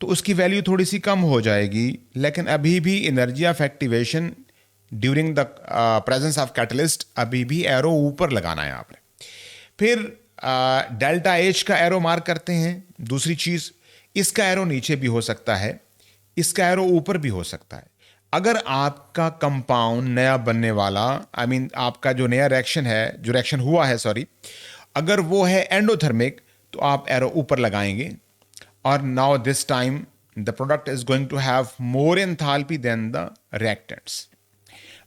तो उसकी वैल्यू थोड़ी सी कम हो जाएगी, लेकिन अभी भी energy of activation during the presence of catalyst अभी भी एरो ऊपर लगाना है आपने। फिर डेल्टा H का एरो मार्क करते हैं। दूसरी चीज, इसका एरो नीचे भी हो सकता है, इसका एरो ऊपर भी हो सकता है। अगर आपका कंपाउंड नया बनने वाला, आई मीन आपका जो नया रिएक्शन है, जो रिएक्शन हुआ है, सॉरी, अगर वो है एंडोथर्मिक तो आप एरो ऊपर लगाएंगे। और now this time the product is going to have more enthalpy than the reactants.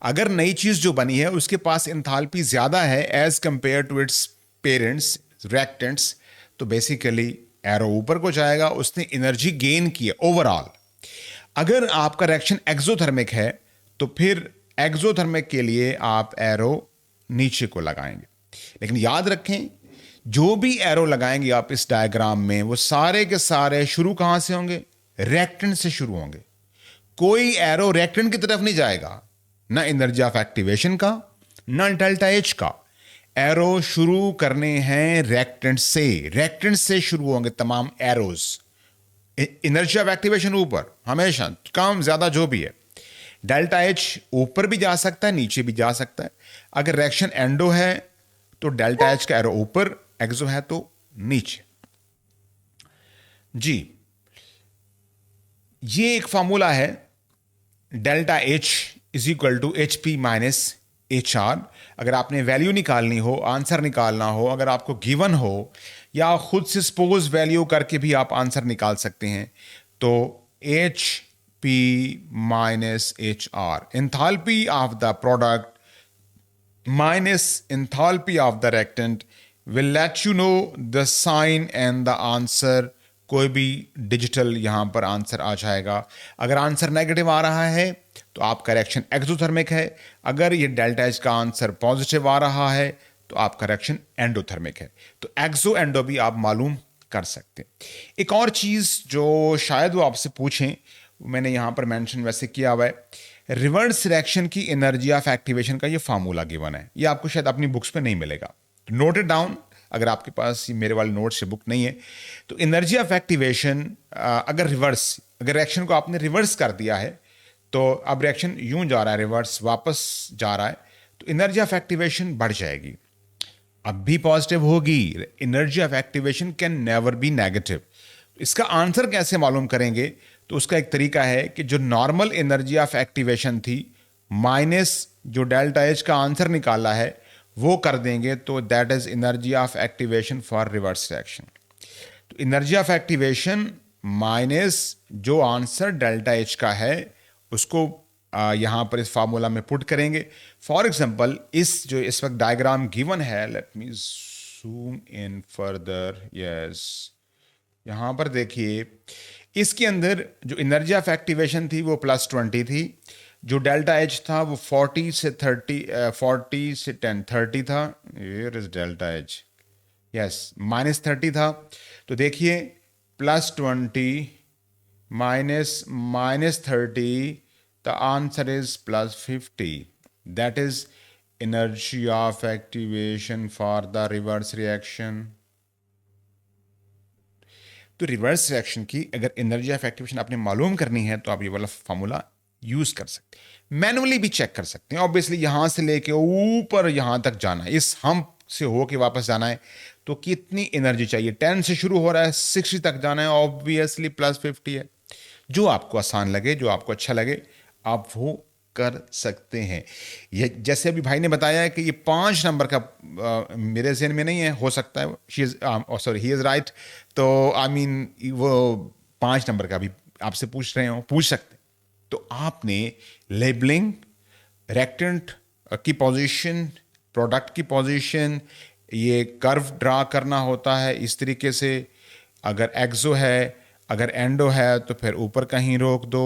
अगर नई चीज जो बनी है उसके पास एंथैल्पी ज्यादा है as compare to its parents reactants, तो बेसिकली एरो ऊपर को जाएगा, उसने एनर्जी गेन की है ओवरऑल। अगर आपका रिएक्शन एक्सोथर्मिक है तो फिर एक्सोथर्मिक के लिए आप एरो नीचे को लगाएंगे। लेकिन याद रखें, जो भी एरो लगाएंगे आप इस डायग्राम में, वो सारे के सारे शुरू कहां से होंगे, रिएक्टेंट से शुरू होंगे। कोई एरो रिएक्टेंट की तरफ नहीं जाएगा, ना एनर्जी ऑफ एक्टिवेशन का, ना डेल्टा H का। एरो शुरू करने हैं रिएक्टेंट से शुरू होंगे तमाम एरोज। एनर्जी ऑफ एक्टिवेशन ऊपर हमेशा, कम ज्यादा जो भी है। डेल्टा एच ऊपर भी जा सकता है, नीचे भी जा सकता है। अगर रिएक्शन एंडो है तो डेल्टा एच का एरो ऊपर, एक्सो है तो नीचे। जी, ये एक फार्मूला है, delta H is equal to H P minus H R. अगर आपने वैल्यू निकालनी हो, आंसर निकालना हो, अगर आपको गिवन हो, या खुद से सपोज वैल्यू करके भी आप आंसर निकाल सकते हैं, तो H P minus H are, enthalpy of the product minus enthalpy of the reactant will let you know the sign and the answer। कोई भी डिजिटल यहां पर आंसर आ जाएगा। अगर आंसर नेगेटिव आ रहा है तो आपका रिएक्शन एक्सोथर्मिक है, अगर ये डेल्टा एच का आंसर पॉजिटिव आ रहा है तो आपका रिएक्शन एंडोथर्मिक है। तो एक्सो एंडो भी आप मालूम कर सकते हैं। एक और चीज जो शायद वो आपसे पूछें, मैंने यहां पर मेंशन वैसे किया हुआ है, रिवर्स रिएक्शन की एनर्जी ऑफ एक्टिवेशन का ये फार्मूला गिवन है। ये आपको शायद अपनी बुक्स पे नहीं मिलेगा, नोट इट डाउन। अगर आपके पास ये मेरे वाले नोट से बुक नहीं है तो एनर्जी ऑफ एक्टिवेशन, अगर रिएक्शन को आपने रिवर्स कर दिया है, तो अब रिएक्शन यूं जा रहा है, रिवर्स वापस जा रहा है, तो एनर्जी ऑफ एक्टिवेशन बढ़ जाएगी। अब भी पॉजिटिव होगी। Energy of activation can never be negative. इसका आंसर कैसे मालूम करेंगे? तो उसका एक तरीका है कि जो नॉर्मल एनर्जी ऑफ एक्टिवेशन थी माइनस जो डेल्टा एच का आंसर निकाला है वो कर देंगे, तो that is energy of activation for reverse reaction. तो एनर्जी ऑफ एक्टिवेशन माइनस जो आंसर डेल्टा एच का है उसको यहां पर इस फार्मूला में पुट करेंगे। फॉर एग्जांपल इस वक्त डायग्राम गिवन है, let me zoom in further. Yes, यहां पर देखिए, इसके अंदर जो एनर्जी ऑफ एक्टिवेशन थी वो +20 थी, जो डेल्टा एच था वो 40 से 10 30 था। Here is delta H, yes, -30 था। तो देखिए +20 minus -30, the answer is +50। That is energy of activation for the reverse reaction. तो रिवर्स रिएक्शन की अगर एनर्जी ऑफ एक्टिवेशन आपने मालूम करनी है तो आप ये वाला फार्मूला यूज कर सकते हैं। मैनुअली भी चेक कर सकते हैं। ऑब्वियसली यहां से लेके ऊपर यहां तक जाना है, इस हम्प से होके वापस जाना है, तो कितनी एनर्जी चाहिए? 10 से शुरू हो रहा है, 60 तक जाना है, ऑब्वियसली +50 है। जो आपको आसान लगे, जो आपको अच्छा लगे, आप वो कर सकते हैं। ये जैसे अभी भाई ने बताया है कि ये 5 नंबर का मेरे ज़हन में नहीं है, हो सकता है ही इज़ राइट। तो आई मीन वो 5 नंबर का भी आपसे पूछ रहे हो, पूछ सकते हैं। तो आपने लेबलिंग, रिएक्टेंट की पोजीशन, प्रोडक्ट की पोजीशन, ये कर्व ड्रा करना होता है इस तरीके से। अगर एक्सो है, अगर एंडो है तो फिर ऊपर कहीं रोक दो,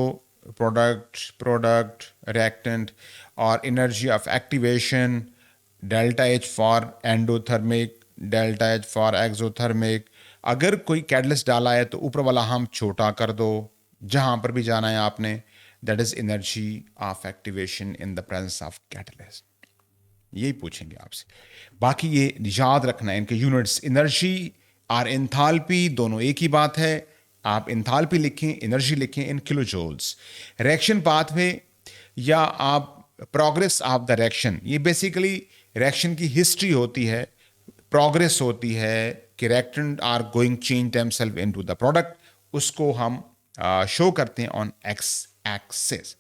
प्रोडक्ट रिएक्टेंट, और energy of activation delta H for endothermic, delta H for exothermic. अगर कोई कैटलिस्ट डाला है तो ऊपर वाला हम छोटा कर दो, जहां पर भी जाना है आपने। That is energy of activation in the presence of catalyst. यही पूछेंगे आपसे। बाकी ये याद रखना है, इनके यूनिट्स एनर्जी और एंथैल्पी दोनों एक ही बात है। आप एंथैल्पी लिखें, एनर्जी लिखें in kilojoules. Reaction pathway या आप प्रोग्रेस ऑफ द रिएक्शन, ये बेसिकली रिएक्शन की हिस्ट्री होती है, प्रोग्रेस होती है कि reactant are going change themselves into the product, उसको हम शो करते हैं ऑन एक्स एक्सिस।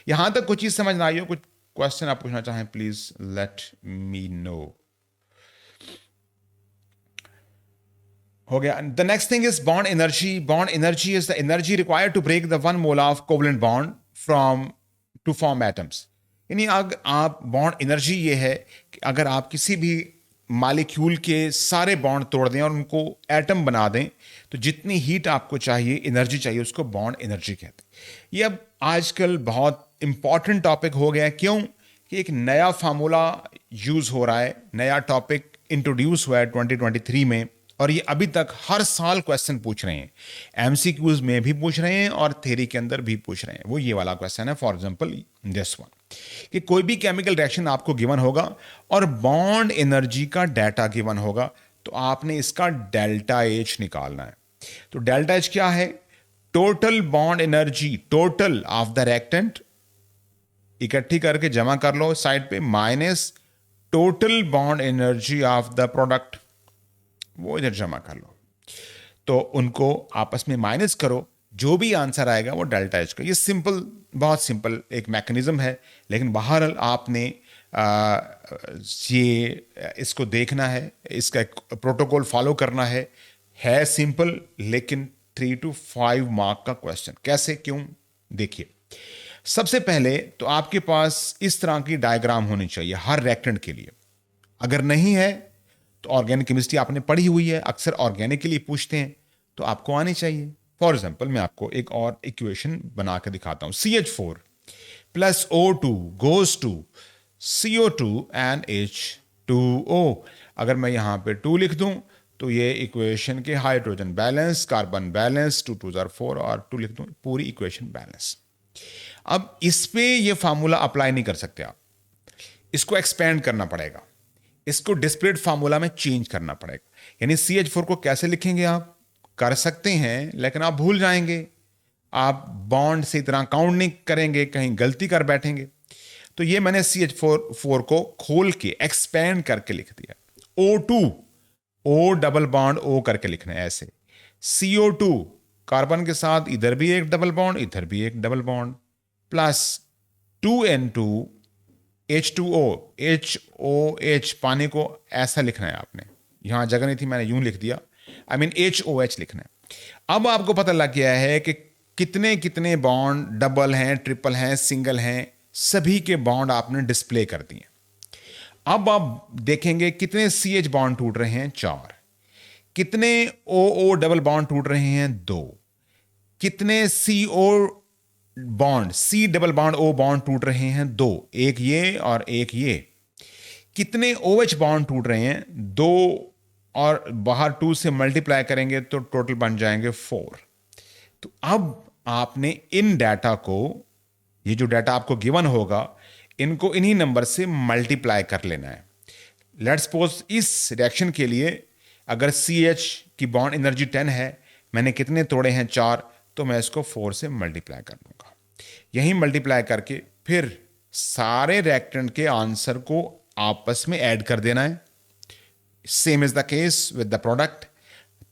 यहां तक कुछ चीज समझ ना आई हो, कुछ क्वेश्चन आप पूछना चाहें, प्लीज लेट मी नो। हो गया। The next thing is bond energy. Bond energy is the energy required to break the 1 mole of covalent bond from to form atoms. यानी आप बॉन्ड एनर्जी ये है कि अगर आप किसी भी मालिक्यूल के सारे बॉन्ड तोड़ दें और उनको एटम बना दें, तो जितनी हीट आपको चाहिए, एनर्जी चाहिए, उसको बॉन्ड एनर्जी कहते हैं। ये अब आजकल बहुत इंपॉर्टेंट टॉपिक हो गया है। क्यों? कि एक नया फार्मूला यूज हो रहा है, नया टॉपिक इंट्रोड्यूस हुआ है 2023 में, और ये अभी तक हर साल क्वेश्चन पूछ रहे हैं। एमसीक्यूज में भी पूछ रहे हैं और थ्योरी के अंदर भी पूछ रहे हैं। वो ये वाला क्वेश्चन है, फॉर एग्जांपल दिस वन, कि कोई भी केमिकल रिएक्शन आपको गिवन होगा और बॉन्ड एनर्जी का डाटा गिवन होगा, तो आपने इसका डेल्टा एच निकालना है। तो डेल्टा एच क्या है? Total bond energy, total of the reactant इकट्ठी करके जमा कर लो साइड पे, minus total bond energy of the product, वो इधर जमा कर लो। तो उनको आपस में माइनस करो, जो भी आंसर आएगा वो डेल्टा एच का। ये सिंपल, बहुत सिंपल एक मैकेनिज्म है, लेकिन बहरहाल आपने ये इसको देखना है, इसका एक प्रोटोकॉल फॉलो करना है सिंपल, लेकिन 3 to 5 मार्क का क्वेश्चन। कैसे, क्यों, देखिए। सबसे पहले तो आपके पास इस तरह की डायग्राम होनी चाहिए हर रिएक्टेंट के लिए। अगर नहीं है तो ऑर्गेनिक केमिस्ट्री आपने पढ़ी हुई है, अक्सर ऑर्गेनिक के लिए पूछते हैं, तो आपको आनी चाहिए। फॉर एग्जाम्पल मैं आपको एक और इक्वेशन बना के दिखाता हूं। CH4 plus O2 goes to CO2 and H2O। अगर मैं यहां पे 2 लिख दूं तो ये इक्वेशन के हाइड्रोजन बैलेंस, कार्बन बैलेंस, 2 2 4 और 2 लिख दूं, पूरी इक्वेशन बैलेंस। अब इस पे ये फार्मूला अप्लाई नहीं कर सकते आप, इसको एक्सपेंड करना पड़ेगा, इसको डिस्प्लेड फार्मूला में चेंज करना पड़ेगा। यानी CH4 को कैसे लिखेंगे आप, कर सकते हैं लेकिन आप भूल जाएंगे, आप बॉन्ड से इतना काउंट नहीं करेंगे, कहीं गलती कर बैठेंगे। तो ये मैंने CH4 को खोल के एक्सपेंड करके लिख दिया। O2 O double bond O करके लिखना है ऐसे। CO2 कार्बन के साथ इधर भी एक डबल बॉन्ड, इधर भी एक double bond, plus 2N2 H2O HOH, पानी को ऐसा लिखना है आपने, यहां जगह नहीं थी मैंने यूं लिख दिया, I mean HOH लिखना है। अब आपको पता लग गया है कि कितने कितने बॉन्ड डबल हैं, ट्रिपल हैं, सिंगल हैं, सभी के बॉन्ड आपने डिस्प्ले कर दिए। अब आप देखेंगे कितने CH बॉन्ड टूट रहे हैं, 4। कितने OO डबल बॉन्ड टूट रहे हैं, 2। कितने CO bond, C double bond O bond टूट रहे हैं, 2, एक ये और एक ये। कितने OH बॉन्ड टूट रहे हैं, 2, और बाहर 2 से मल्टीप्लाई करेंगे तो टोटल बन जाएंगे 4। तो अब आपने इन डाटा को, ये जो डाटा आपको गिवन होगा, इनको इन्हीं नंबर से मल्टीप्लाई कर लेना है। लेट्स सपोज इस रिएक्शन के लिए अगर CH की बॉन्ड एनर्जी 10 है, मैंने कितने तोड़े हैं, 4, तो मैं इसको 4 से मल्टीप्लाई कर दूंगा। यही मल्टीप्लाई करके फिर सारे रिएक्टेंट के आंसर को आपस में ऐड कर देना है। Same is the case with the product.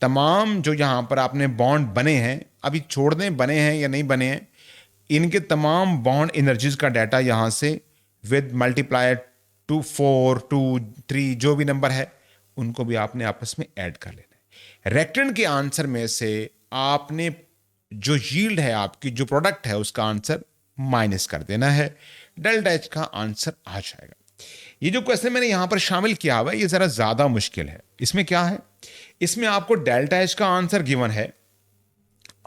तमाम जो यहां पर आपने बॉन्ड बने हैं, अभी छोड़ दें बने हैं या नहीं बने हैं, इनके तमाम बॉन्ड एनर्जीज का डाटा यहां से विद मल्टीप्लाई 2 4 2 3 जो भी नंबर है उनको भी आपने आपस में ऐड कर लेना है। रिएक्टेंट के आंसर में से आपने जो यील्ड है आपकी, जो प्रोडक्ट है, उसका आंसर माइनस कर देना है। डेल्टा एच का आंसर आ जाएगा। ये जो क्वेश्चन मैंने यहां पर शामिल किया हुआ है ये जरा ज्यादा मुश्किल है। इसमें क्या है, इसमें आपको डेल्टा एच का आंसर गिवन है,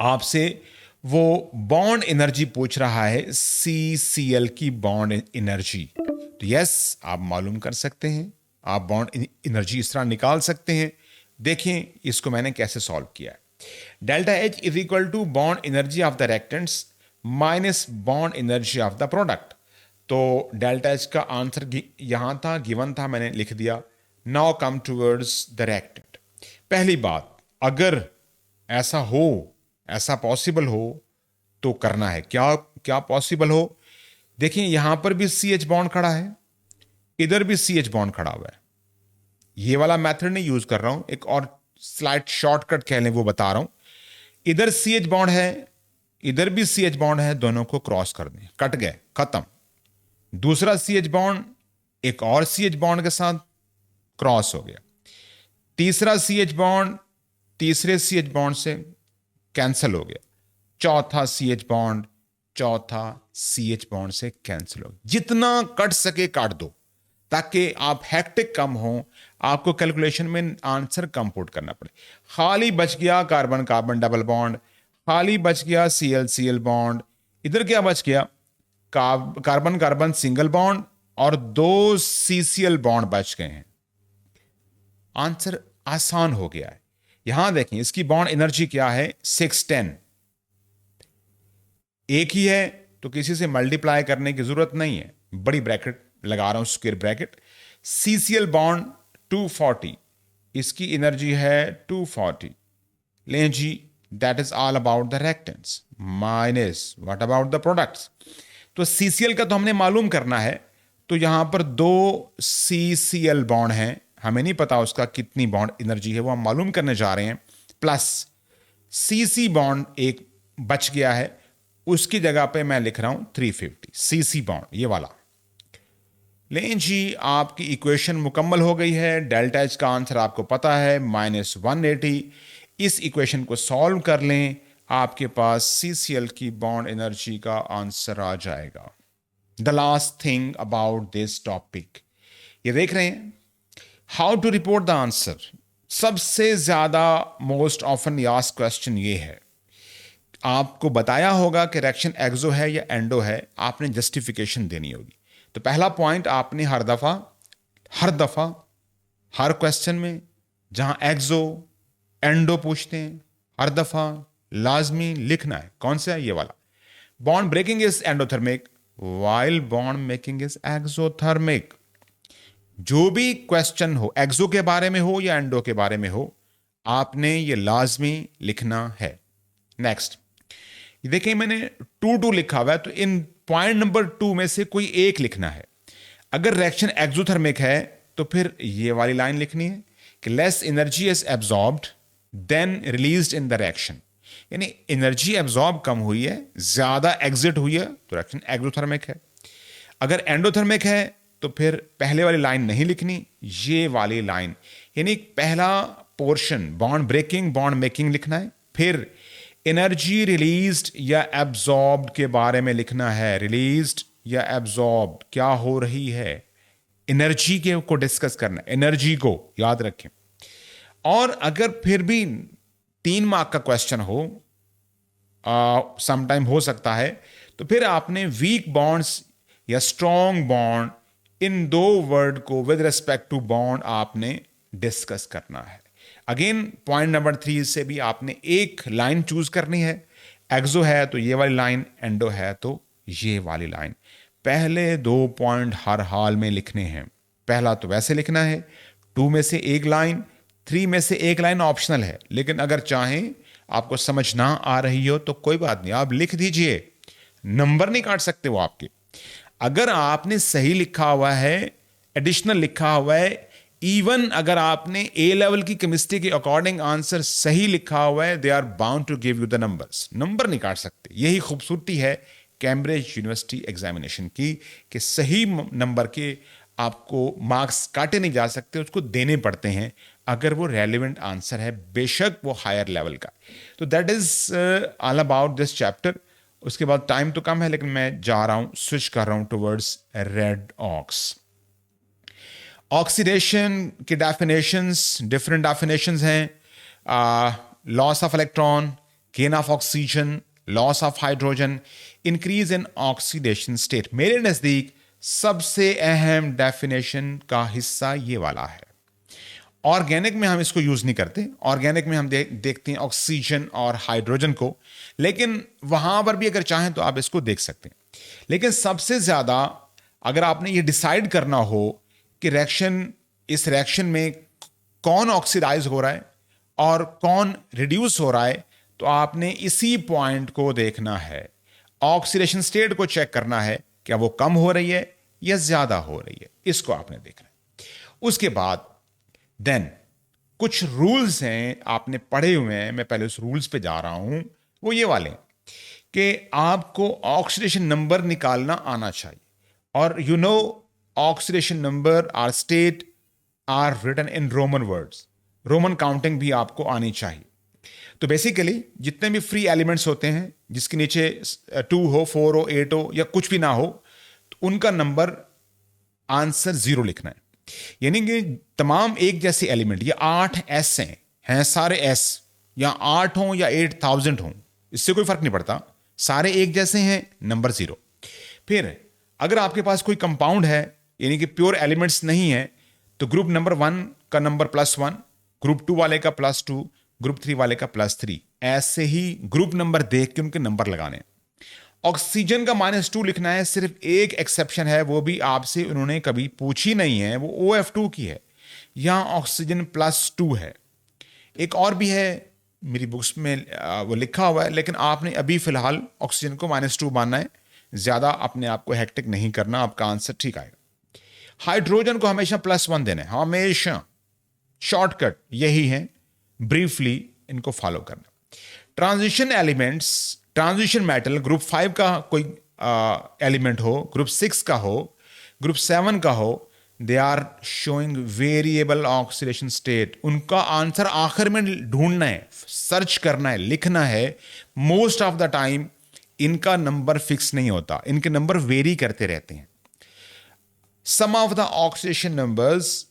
आपसे वो बॉन्ड एनर्जी पूछ रहा है, CCl की बॉन्ड एनर्जी। तो यस, आप मालूम कर सकते हैं, आप बॉन्ड एनर्जी इस तरह निकाल सकते हैं। देखें इसको मैंने कैसे सॉल्व किया है। Delta H is equal to bond energy of the reactants minus bond energy of the product. तो डेल्टा एच का आंसर यहां था, गिवन था, मैंने लिख दिया। Now come towards the reactant. पहली बात, अगर ऐसा हो, ऐसा पॉसिबल हो तो करना है क्या, क्या पॉसिबल हो। देखिए यहां पर भी CH बॉन्ड खड़ा है, इधर भी CH बॉन्ड खड़ा हुआ है। ये वाला मेथड नहीं यूज कर रहा हूं, एक और स्लाइड शॉर्टकट कह लें वो बता रहा हूं। इधर CH बॉन्ड है, इधर भी CH बॉन्ड है, दोनों को क्रॉस कर दें, कट गए, खत्म। दूसरा CH बॉन्ड एक और CH बॉन्ड के साथ क्रॉस हो गया। तीसरा CH बॉन्ड तीसरे CH बॉन्ड से कैंसिल हो गया। चौथा CH बॉन्ड चौथा CH बॉन्ड से कैंसिल हो गया। जितना कट सके काट दो ताकि आप हेक्टिक कम हो, आपको कैलकुलेशन में आंसर कम पुट करना पड़े। खाली बच गया कार्बन कार्बन डबल बॉन्ड, खाली बच गया Cl Cl बॉन्ड, इधर क्या बच गया, कार्बन कार्बन सिंगल बॉन्ड और 2 CCl बॉन्ड बच गए हैं। आंसर आसान हो गया है। यहां देखें इसकी बॉन्ड एनर्जी क्या है, 610। एक ही है तो किसी से मल्टीप्लाई करने की जरूरत नहीं है, बड़ी ब्रैकेट लगा रहा हूं, स्क्वायर ब्रैकेट। CCl बॉन्ड 240, इसकी एनर्जी है 240। लें जी, that is all about the reactants minus what about the products. तो CCl का तो हमने मालूम करना है, तो यहां पर 2 CCl बॉन्ड हैं, हमें नहीं पता उसका कितनी बॉन्ड एनर्जी है, वो हम मालूम करने जा रहे हैं। प्लस CC बॉन्ड एक बच गया है, उसकी जगह पे मैं लिख रहा हूं 350 CC बॉन्ड, ये वाला। लें जी, आपकी इक्वेशन मुकम्मल हो गई है। डेल्टा एच का आंसर आपको पता है -180। इस इक्वेशन को सॉल्व कर लें, आपके पास CCl की बॉन्ड एनर्जी का आंसर आ जाएगा। The last thing about this topic, ये देख रहे हैं, how to report the answer. सबसे ज्यादा मोस्ट ऑफन आस्क्ड क्वेश्चन ये है। आपको बताया होगा कि रिएक्शन एक्सो है या एंडो है, आपने जस्टिफिकेशन देनी होगी। तो पहला पॉइंट आपने हर दफा हर क्वेश्चन में जहां एक्सो एंडो पूछते हैं, हर दफा लाजमी लिखना है। कौन सा है? ये वाला। Bond breaking is endothermic while bond making is exothermic. जो भी क्वेश्चन हो, एक्सो के बारे में हो या एंडो के बारे में हो, आपने ये लाजमी लिखना है। नेक्स्ट, देखिए मैंने 2 लिखा हुआ है, तो इन पॉइंट नंबर 2 में से कोई एक लिखना है। अगर रिएक्शन एक्सोथर्मिक है तो फिर ये वाली लाइन लिखनी है कि less energy is absorbed than released in the reaction, यानी एनर्जी एब्जॉर्ब कम हुई है, ज्यादा एग्जिट हुई है, तो रिएक्शन एक्सोथर्मिक है। अगर एंडोथर्मिक है तो फिर पहले वाली लाइन नहीं लिखनी, ये वाली लाइन, यानी पहला portion bond breaking bond making लिखना है, फिर एनर्जी रिलीज्ड या एब्जॉर्ब्ड के बारे में लिखना है। रिलीज्ड या एब्जॉर्ब्ड क्या हो रही है, एनर्जी के को डिस्कस करना है, एनर्जी को याद रखें। और अगर फिर भी 3 मार्क का क्वेश्चन हो, समटाइम हो सकता है, तो फिर आपने वीक बॉन्ड्स या स्ट्रॉन्ग बॉन्ड, इन 2 वर्ड को विद रिस्पेक्ट टू बॉन्ड आपने डिस्कस करना है। अगेन पॉइंट नंबर 3 से भी आपने एक लाइन चूज करनी है। एक्सो है तो ये वाली लाइन, एंडो है तो ये वाली लाइन। पहले 2 पॉइंट हर हाल में लिखने हैं। पहला तो वैसे लिखना है, 2 में से एक लाइन, 3 में से एक लाइन ऑप्शनल है, लेकिन अगर चाहें आपको समझ ना आ रही हो तो कोई बात नहीं, आप लिख दीजिए, नंबर नहीं काट सकते वो आपके। अगर आपने सही लिखा हुआ है, एडिशनल लिखा हुआ है, इवन अगर आपने ए लेवल की केमिस्ट्री के अकॉर्डिंग आंसर सही लिखा हुआ है, they are bound to give you the numbers. Number नहीं काट सकते। यही खूबसूरती है कैम्ब्रिज यूनिवर्सिटी एग्जामिनेशन की, कि सही नंबर के आपको मार्क्स काटे नहीं जा सकते, उसको देने पड़ते हैं अगर वो रेलिवेंट आंसर है, बेशक वो हायर लेवल का। तो that is all about this chapter. उसके बाद टाइम तो कम है, लेकिन मैं जा रहा हूं, स्विच कर रहा हूं टुवर्ड्स रेड ऑक्स। ऑक्सीडेशन की डेफिनेशंस, डिफरेंट डेफिनेशंस हैं। Loss of electron, gain of oxygen, loss of hydrogen, increase in oxidation state. मेरे नज़दीक सबसे अहम डेफिनेशन का हिस्सा ये वाला है। ऑर्गेनिक में हम इसको यूज नहीं करते, ऑर्गेनिक में हम देखते हैं ऑक्सीजन और हाइड्रोजन को, लेकिन वहां पर भी अगर चाहें तो आप इसको देख सकते हैं। लेकिन सबसे ज्यादा अगर आपने ये डिसाइड करना हो कि इस रिएक्शन में कौन ऑक्सीडाइज हो रहा है और कौन रिड्यूस हो रहा है, तो आपने इसी पॉइंट को देखना है। ऑक्सीडेशन स्टेट को चेक करना है, क्या वो कम हो रही है या ज्यादा हो रही है, इसको आपने देखना है। उसके बाद देन कुछ रूल्स हैं, आपने पढ़े हुए हैं, मैं पहले उस रूल्स पे जा रहा हूं। वो ये वाले कि आपको ऑक्सीडेशन नंबर निकालना आना चाहिए, और you know oxidation number are state are written in Roman words. Roman counting भी आपको आनी चाहिए। तो बेसिकली जितने भी फ्री एलिमेंट्स होते हैं जिसके नीचे 2 हो, 4 हो, 8 हो या कुछ भी ना हो, तो उनका नंबर आंसर 0 लिखना है। यानी कि तमाम एक जैसे एलिमेंट, ये 8 एस हैं सारे एस, या 8 हों या 8000 हों, इससे कोई फर्क नहीं पड़ता, सारे एक जैसे हैं, नंबर 0। फिर अगर आपके पास कोई कंपाउंड है, यानी कि प्योर एलिमेंट्स नहीं है, तो ग्रुप नंबर 1 का नंबर +1, ग्रुप 2 वाले का +2, ग्रुप 3 वाले का +3, ऐसे ही ग्रुप नंबर देख के उनके नंबर लगाने। ऑक्सीजन का -2 लिखना है, सिर्फ एक एक्सेप्शन है, वो भी आपसे उन्होंने कभी पूछी नहीं है, वो OF2 की है। यहां ऑक्सीजन +2 है। एक और भी है मेरी बुक्स में वो लिखा हुआ है, लेकिन आपने अभी फिलहाल ऑक्सीजन को -2 मानना है, ज़्यादा अपने आप को हेक्टिक नहीं करना, आपका आंसर ठीक आएगा। हाइड्रोजन को हमेशा +1 देना है, हमेशा। शॉर्टकट यही है, ब्रीफली इनको फॉलो करना। Transition elements, transition metal group 5 का कोई एलिमेंट हो, ग्रुप 6 का हो, ग्रुप 7 का हो, they are showing variable oxidation state. उनका आंसर आखिर में ढूंढना है, सर्च करना है, लिखना है। मोस्ट ऑफ द टाइम इनका नंबर फिक्स नहीं होता, इनके नंबर वेरी करते रहते हैं। Sum of the oxidation numbers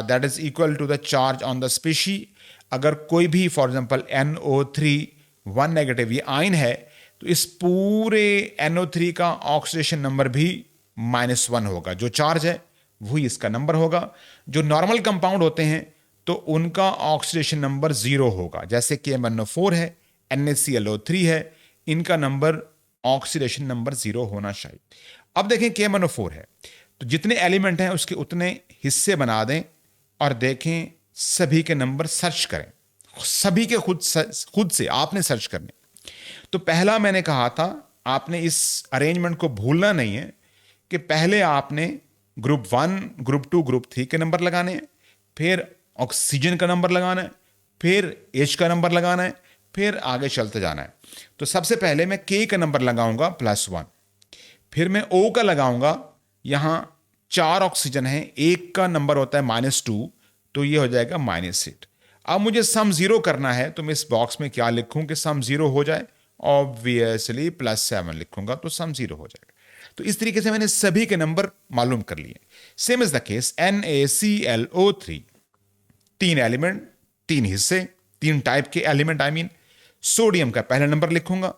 that is equal to the charge on the species। अगर कोई भी फॉर एग्जाम्पल NO3 1 नेगेटिव ये आयन है, तो इस पूरे NO3 का ऑक्सीडेशन नंबर भी -1 होगा। जो चार्ज है वही इसका नंबर होगा। जो नॉर्मल कंपाउंड होते हैं तो उनका ऑक्सीडेशन नंबर 0 होगा, जैसे KMnO4 है, NaClO3 है, इनका नंबर ऑक्सीडेशन नंबर 0 होना चाहिए। अब देखें KMnO4 है, तो जितने एलिमेंट हैं उसके उतने हिस्से बना दें और देखें सभी के नंबर सर्च करें। सभी के खुद से आपने सर्च करने। तो पहला मैंने कहा था, आपने इस अरेंजमेंट को भूलना नहीं है कि पहले आपने ग्रुप 1, ग्रुप 2, ग्रुप 3 के नंबर लगाने हैं, फिर ऑक्सीजन का नंबर लगाना है, फिर H का नंबर लगाना है, फिर आगे चलते जाना है। तो सबसे पहले मैं K का नंबर लगाऊंगा +1, फिर मैं O का लगाऊंगा। यहां 4 ऑक्सीजन है, एक का नंबर होता है -2, तो ये हो जाएगा -8। अब मुझे सम 0 करना है, तो मैं इस बॉक्स में क्या लिखूं कि सम 0 हो जाए? ऑब्वियसली +7 लिखूंगा तो सम 0 हो जाएगा। तो इस तरीके से मैंने सभी के नंबर मालूम कर लिए। Same is the case NaClO3, 3 element, 3 हिस्से, 3 टाइप के एलिमेंट, आई मीन। सोडियम का पहला नंबर लिखूंगा,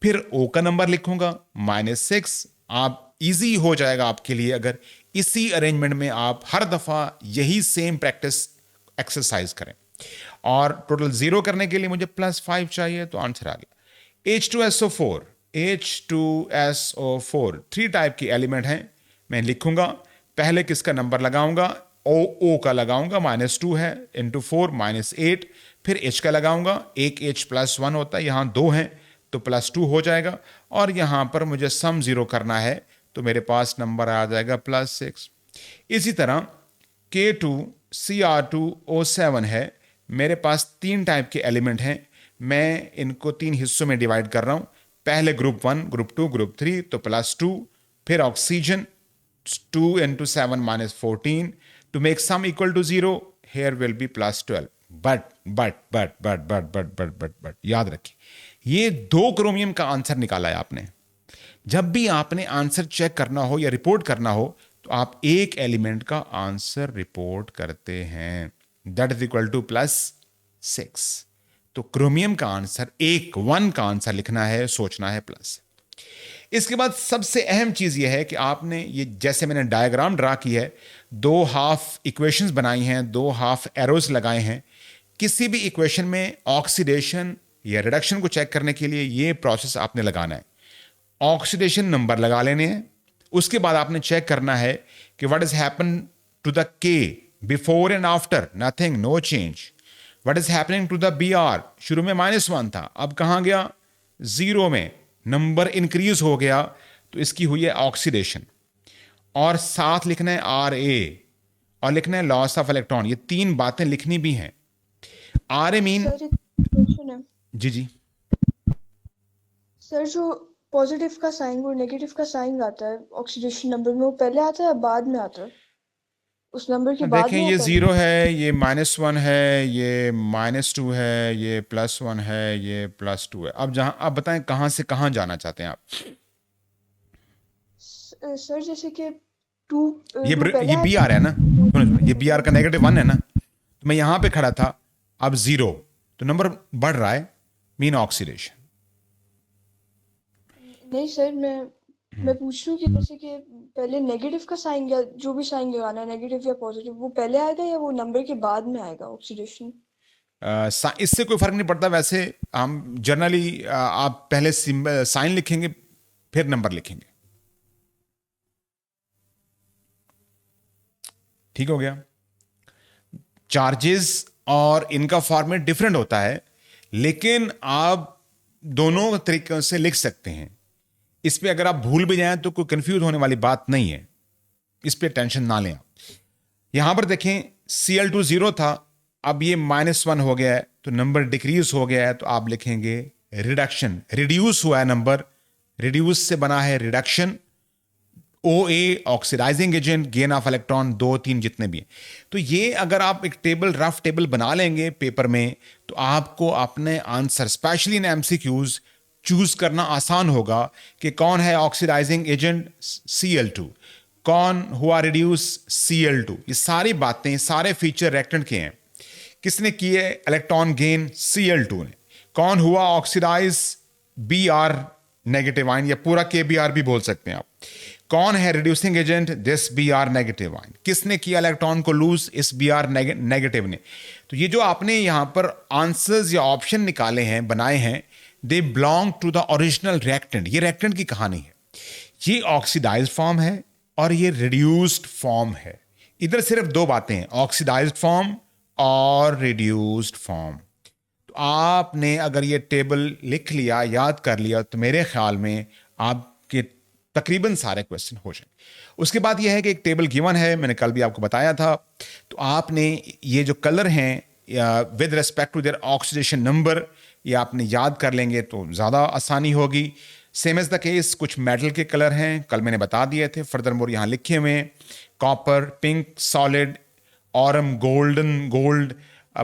फिर O का नंबर लिखूंगा -6। आप इजी हो जाएगा आपके लिए अगर इसी अरेंजमेंट में आप हर दफा यही सेम प्रैक्टिस एक्सरसाइज करें। और टोटल 0 करने के लिए मुझे +5 चाहिए, तो आंसर आ गया। H2SO4, H2SO4 3 टाइप के एलिमेंट हैं। मैं लिखूंगा, पहले किसका नंबर लगाऊंगा? O का लगाऊंगा, -2 है, इंटू 4 -8। फिर H का लगाऊंगा, एक H +1 होता है, यहां 2 हैं तो +2 हो जाएगा। और यहां पर मुझे सम 0 करना है, तो मेरे पास नंबर आ जाएगा +6। इसी तरह K2Cr2O7 है, मेरे पास 3 टाइप के एलिमेंट हैं। मैं इनको 3 हिस्सों में डिवाइड कर रहा हूं। पहले ग्रुप 1, ग्रुप 2, ग्रुप 3, तो +2। फिर oxygen 2 × 7 -14 to make sum equal to 0, here will be +12। But याद रखिए, ये 2 क्रोमियम का आंसर निकाला है आपने। जब भी आपने आंसर चेक करना हो या रिपोर्ट करना हो, तो आप एक एलिमेंट का आंसर रिपोर्ट करते हैं, दैट इज इक्वल टू +6। तो क्रोमियम का आंसर 1 का आंसर लिखना है, सोचना है प्लस। इसके बाद सबसे अहम चीज यह है कि आपने ये, जैसे मैंने डायग्राम ड्रा की है, 2 हाफ इक्वेशंस बनाई हैं, 2 हाफ एरोज लगाए हैं। किसी भी इक्वेशन में ऑक्सीडेशन या रिडक्शन को चेक करने के लिए ये प्रोसेस आपने लगाना है। ऑक्सीडेशन नंबर लगा लेने हैं, उसके बाद आपने चेक करना है कि what is happen to the K before and after, nothing, no change. What is happening to the Br, शुरू में -1 था, अब कहां गया? 0 में, नंबर इंक्रीज हो गया, तो इसकी हुई है ऑक्सीडेशन। और साथ लिखना है Ra और लिखना है लॉस ऑफ इलेक्ट्रॉन। ये 3 बातें लिखनी भी हैं। Ra मीन, सर एक क्वेश्चन है जी सर, जो पॉजिटिव का साइन और नेगेटिव का साइन आता है ऑक्सीडेशन नंबर में, वो पहले आता है या बाद में आता है? उस नंबर के बाद देखें, में ये आता है? 0 है, ये -1 है, ये -2 है, ये +1 है, ये +2 है। अब जहां, अब बताएं कहां से कहां जाना चाहते हैं आप? सर जैसे कि 2 ये पहले ये Br है ना, ये Br का -1 है ना, तो मैं यहां पे खड़ा था, अब 0, तो नंबर बढ़ रहा है, मीन ऑक्सीडेशन। नहीं सर, मैं पूछ रही हूँ कि जैसे कि पहले नेगेटिव का साइन या जो भी साइन लगाना है, नेगेटिव या पॉजिटिव, वो पहले आएगा या वो नंबर के बाद में आएगा ऑक्सीडेशन? इससे कोई फर्क नहीं पड़ता। वैसे हम जनरली आप पहले साइन लिखेंगे, फिर नंबर लिखेंगे। ठीक हो गया? चार्जेस और इनका फॉर्मेट डिफरेंट होता है, लेकिन आप दोनों तरीकों से लिख सकते हैं। इस पे अगर आप भूल भी जाएं तो कोई कंफ्यूज होने वाली बात नहीं है, इस पे टेंशन ना लें आप। यहां पर देखें Cl2 0 था, अब ये -1 हो गया है तो नंबर डिक्रीज हो गया है, तो आप लिखेंगे रिडक्शन, रिड्यूस हुआ है नंबर, रिड्यूस से बना है reduction. OA oxidising agent, gain of electron 2 3 जितने भी हैं। तो ये अगर आप एक टेबल, रफ टेबल बना लेंगे पेपर में, तो आपको अपने answer specially in MCQs choose करना आसान होगा कि कौन है ऑक्सीडाइजिंग एजेंट Cl2, कौन हुआ रिड्यूस Cl2। ये सारी बातें, सारे फीचर रिएक्टेंट के हैं। किसने किए इलेक्ट्रॉन गेन? Cl2 ने। कौन हुआ ऑक्सीडाइज? Br नेगेटिव आयन, या पूरा KBr भी बोल सकते हैं आप। कौन है reducing agent? This Br negative ion. किसने किया इलेक्ट्रॉन को लूज? इस Br नेगेटिव ने। तो ये जो आपने यहां पर आंसर्स या ऑप्शन निकाले हैं, बनाए हैं, they belong to the original reactant. ये रिएक्टेंट की कहानी है। ये ऑक्सीडाइज्ड फॉर्म है और ये रिड्यूस्ड फॉर्म है। इधर सिर्फ दो बातें हैं, ऑक्सीडाइज्ड फॉर्म और रिड्यूस्ड फॉर्म। तो आपने अगर ये टेबल लिख लिया, याद कर लिया, तो मेरे ख्याल में आपके तकरीबन सारे क्वेश्चन हो जाएंगे। उसके बाद यह है कि एक टेबल गिवन है, मैंने कल भी आपको बताया था। तो आपने ये जो कलर हैं with respect to their oxidation number, ये आपने याद कर लेंगे तो ज़्यादा आसानी होगी। सेम एज द केस कुछ मेटल के कलर हैं, कल मैंने बता दिए थे। फर्दर मोर यहाँ लिखे हुए हैं, copper, pink solid, Aurum, golden, gold,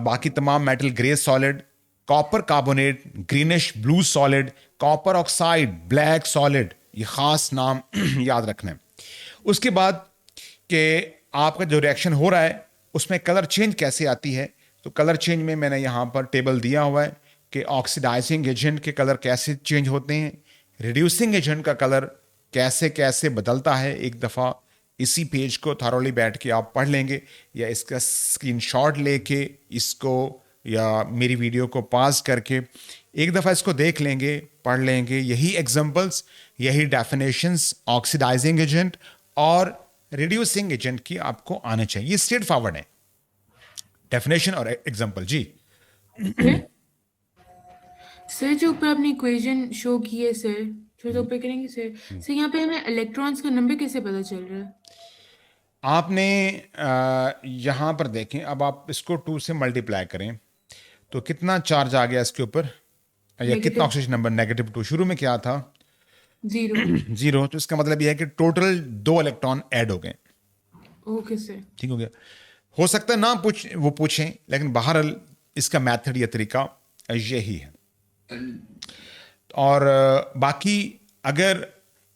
बाकी तमाम metal, grey solid, copper carbonate, greenish blue solid, copper oxide, black solid. ये खास नाम याद रखना है। उसके बाद कि आपका जो रिएक्शन हो रहा है उसमें कलर चेंज कैसे आती है, तो कलर चेंज में मैंने यहाँ पर टेबल दिया हुआ है कि ऑक्सीडाइजिंग एजेंट के कलर कैसे चेंज होते हैं, रिड्यूसिंग एजेंट का कलर कैसे कैसे बदलता है। एक दफ़ा इसी पेज को थॉरोली बैठ के आप पढ़ लेंगे, या इसका स्क्रीनशॉट लेके इसको या मेरी वीडियो को पॉज करके एक दफ़ा इसको देख लेंगे, पढ़ लेंगे। यही एग्जांपल्स, यही डेफिनेशंस ऑक्सीडाइजिंग एजेंट और रिड्यूसिंग एजेंट की आपको आने चाहिए। ये स्ट्रेट फॉरवर्ड है, डेफिनेशन और एग्जांपल। जी सर जो ऊपर आपने इक्वेशन शो की है सर, थोड़ा सा ऊपर करेंगे सर। सर यहाँ पे हमें इलेक्ट्रॉन्स का नंबर कैसे पता चल रहा है? आपने यहाँ पर देखें, अब आप इसको 2 से मल्टीप्लाई करें तो कितना चार्ज आ गया इसके ऊपर, या कितना ऑक्सीजन नंबर? -2। शुरू में क्या था? 0। 0। तो इसका मतलब यह है कि टोटल 2 इलेक्ट्रॉन ऐड हो गए। Okay sir. ठीक हो गया। हो सकता है ना वो पूछें, लेकिन बहरहाल इसका मेथड या तरीका यही है। और बाकी अगर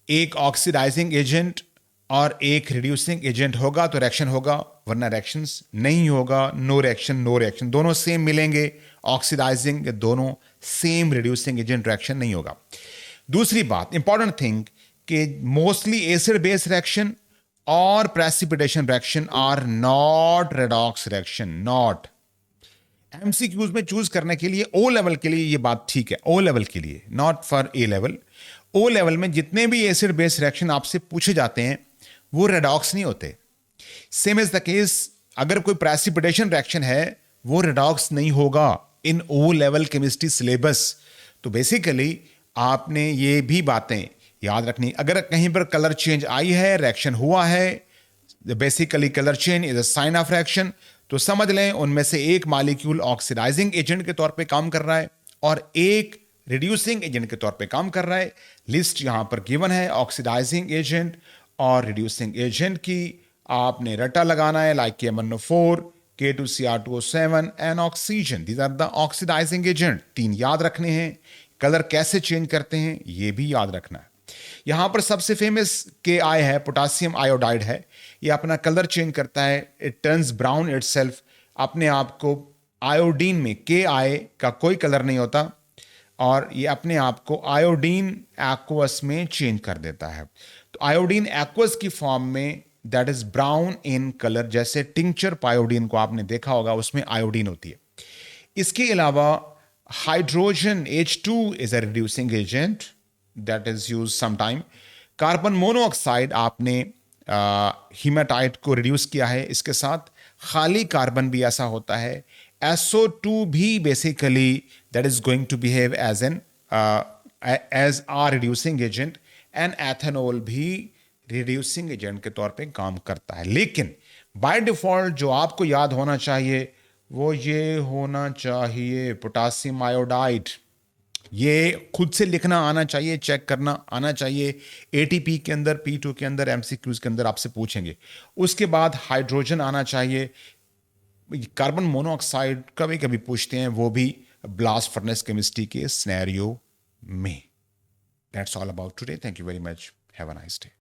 एक ऑक्सीडाइजिंग एजेंट और एक रिड्यूसिंग एजेंट होगा तो रिएक्शन होगा, वरना रिएक्शंस नहीं होगा। नो रिएक्शन, नो रिएक्शन, दोनों सेम मिलेंगे। ऑक्सीडाइजिंग दोनों सेम, रिड्यूसिंग एजेंट रिएक्शन नहीं होगा। दूसरी बात, इंपॉर्टेंट थिंग, कि मोस्टली एसिड बेस रिएक्शन और precipitation reaction are not redox reaction. Not MCQs में चूज करने के लिए O लेवल के लिए ये बात ठीक है, O लेवल के लिए, not for A level. O level में जितने भी एसिड बेस रिएक्शन आपसे पूछे जाते हैं वो रेडॉक्स नहीं होते। सेम एज द केस अगर कोई प्रेसिपिटेशन रिएक्शन है वो रेडॉक्स नहीं होगा इन O लेवल केमिस्ट्री सिलेबस। तो बेसिकली आपने ये भी बातें याद रखनी। अगर कहीं पर कलर चेंज आई है, रिएक्शन हुआ है, basically colour change is a sign of reaction, तो समझ लें उनमें से एक मॉलिक्यूल ऑक्सीडाइजिंग एजेंट के तौर पे काम कर रहा है और एक रिड्यूसिंग एजेंट के तौर पे काम कर रहा है। लिस्ट यहां पर गिवन है ऑक्सीडाइजिंग एजेंट और रिड्यूसिंग एजेंट की। आपने रटा लगाना है, like KMnO4, K2Cr2O7 and oxygen. These are the oxidising agent. 3 याद रखने हैं। कलर कैसे चेंज करते हैं ये भी याद रखना है। यहां पर सबसे फेमस KI है, पोटासियम आयोडाइड है। ये अपना कलर चेंज करता है, इट टर्न्स ब्राउन इटसेल्फ। अपने आप को आयोडीन में KI का कोई कलर नहीं होता और ये अपने आप को आयोडीन एक्वस में चेंज कर देता है। तो आयोडीन एक्वस की फॉर्म में that is brown in colour. जैसे टिंचर पायोडीन को आपने देखा होगा, उसमें आयोडीन होती है। इसके अलावा hydrogen H2 is a reducing agent that is use sometime. Carbon monoxide आपने हीमाटाइट को रिड्यूस किया है इसके साथ। खाली कार्बन भी ऐसा होता है। SO2 भी basically that is going to behave as an as or reducing agent. And ethanol भी रिड्यूसिंग एजेंट के तौर पे काम करता है। लेकिन बाय डिफॉल्ट जो आपको याद होना चाहिए वो ये होना चाहिए, पोटासियम आयोडाइड। ये खुद से लिखना आना चाहिए, चेक करना आना चाहिए। एटीपी के अंदर, P2 के अंदर, एमसीक्यूज के अंदर आपसे पूछेंगे। उसके बाद हाइड्रोजन आना चाहिए। कार्बन मोनोऑक्साइड कभी कभी पूछते हैं, वो भी ब्लास्ट फर्नेस केमिस्ट्री के सिनेरियो में। That's all about today. Thank you very much. Have a nice day.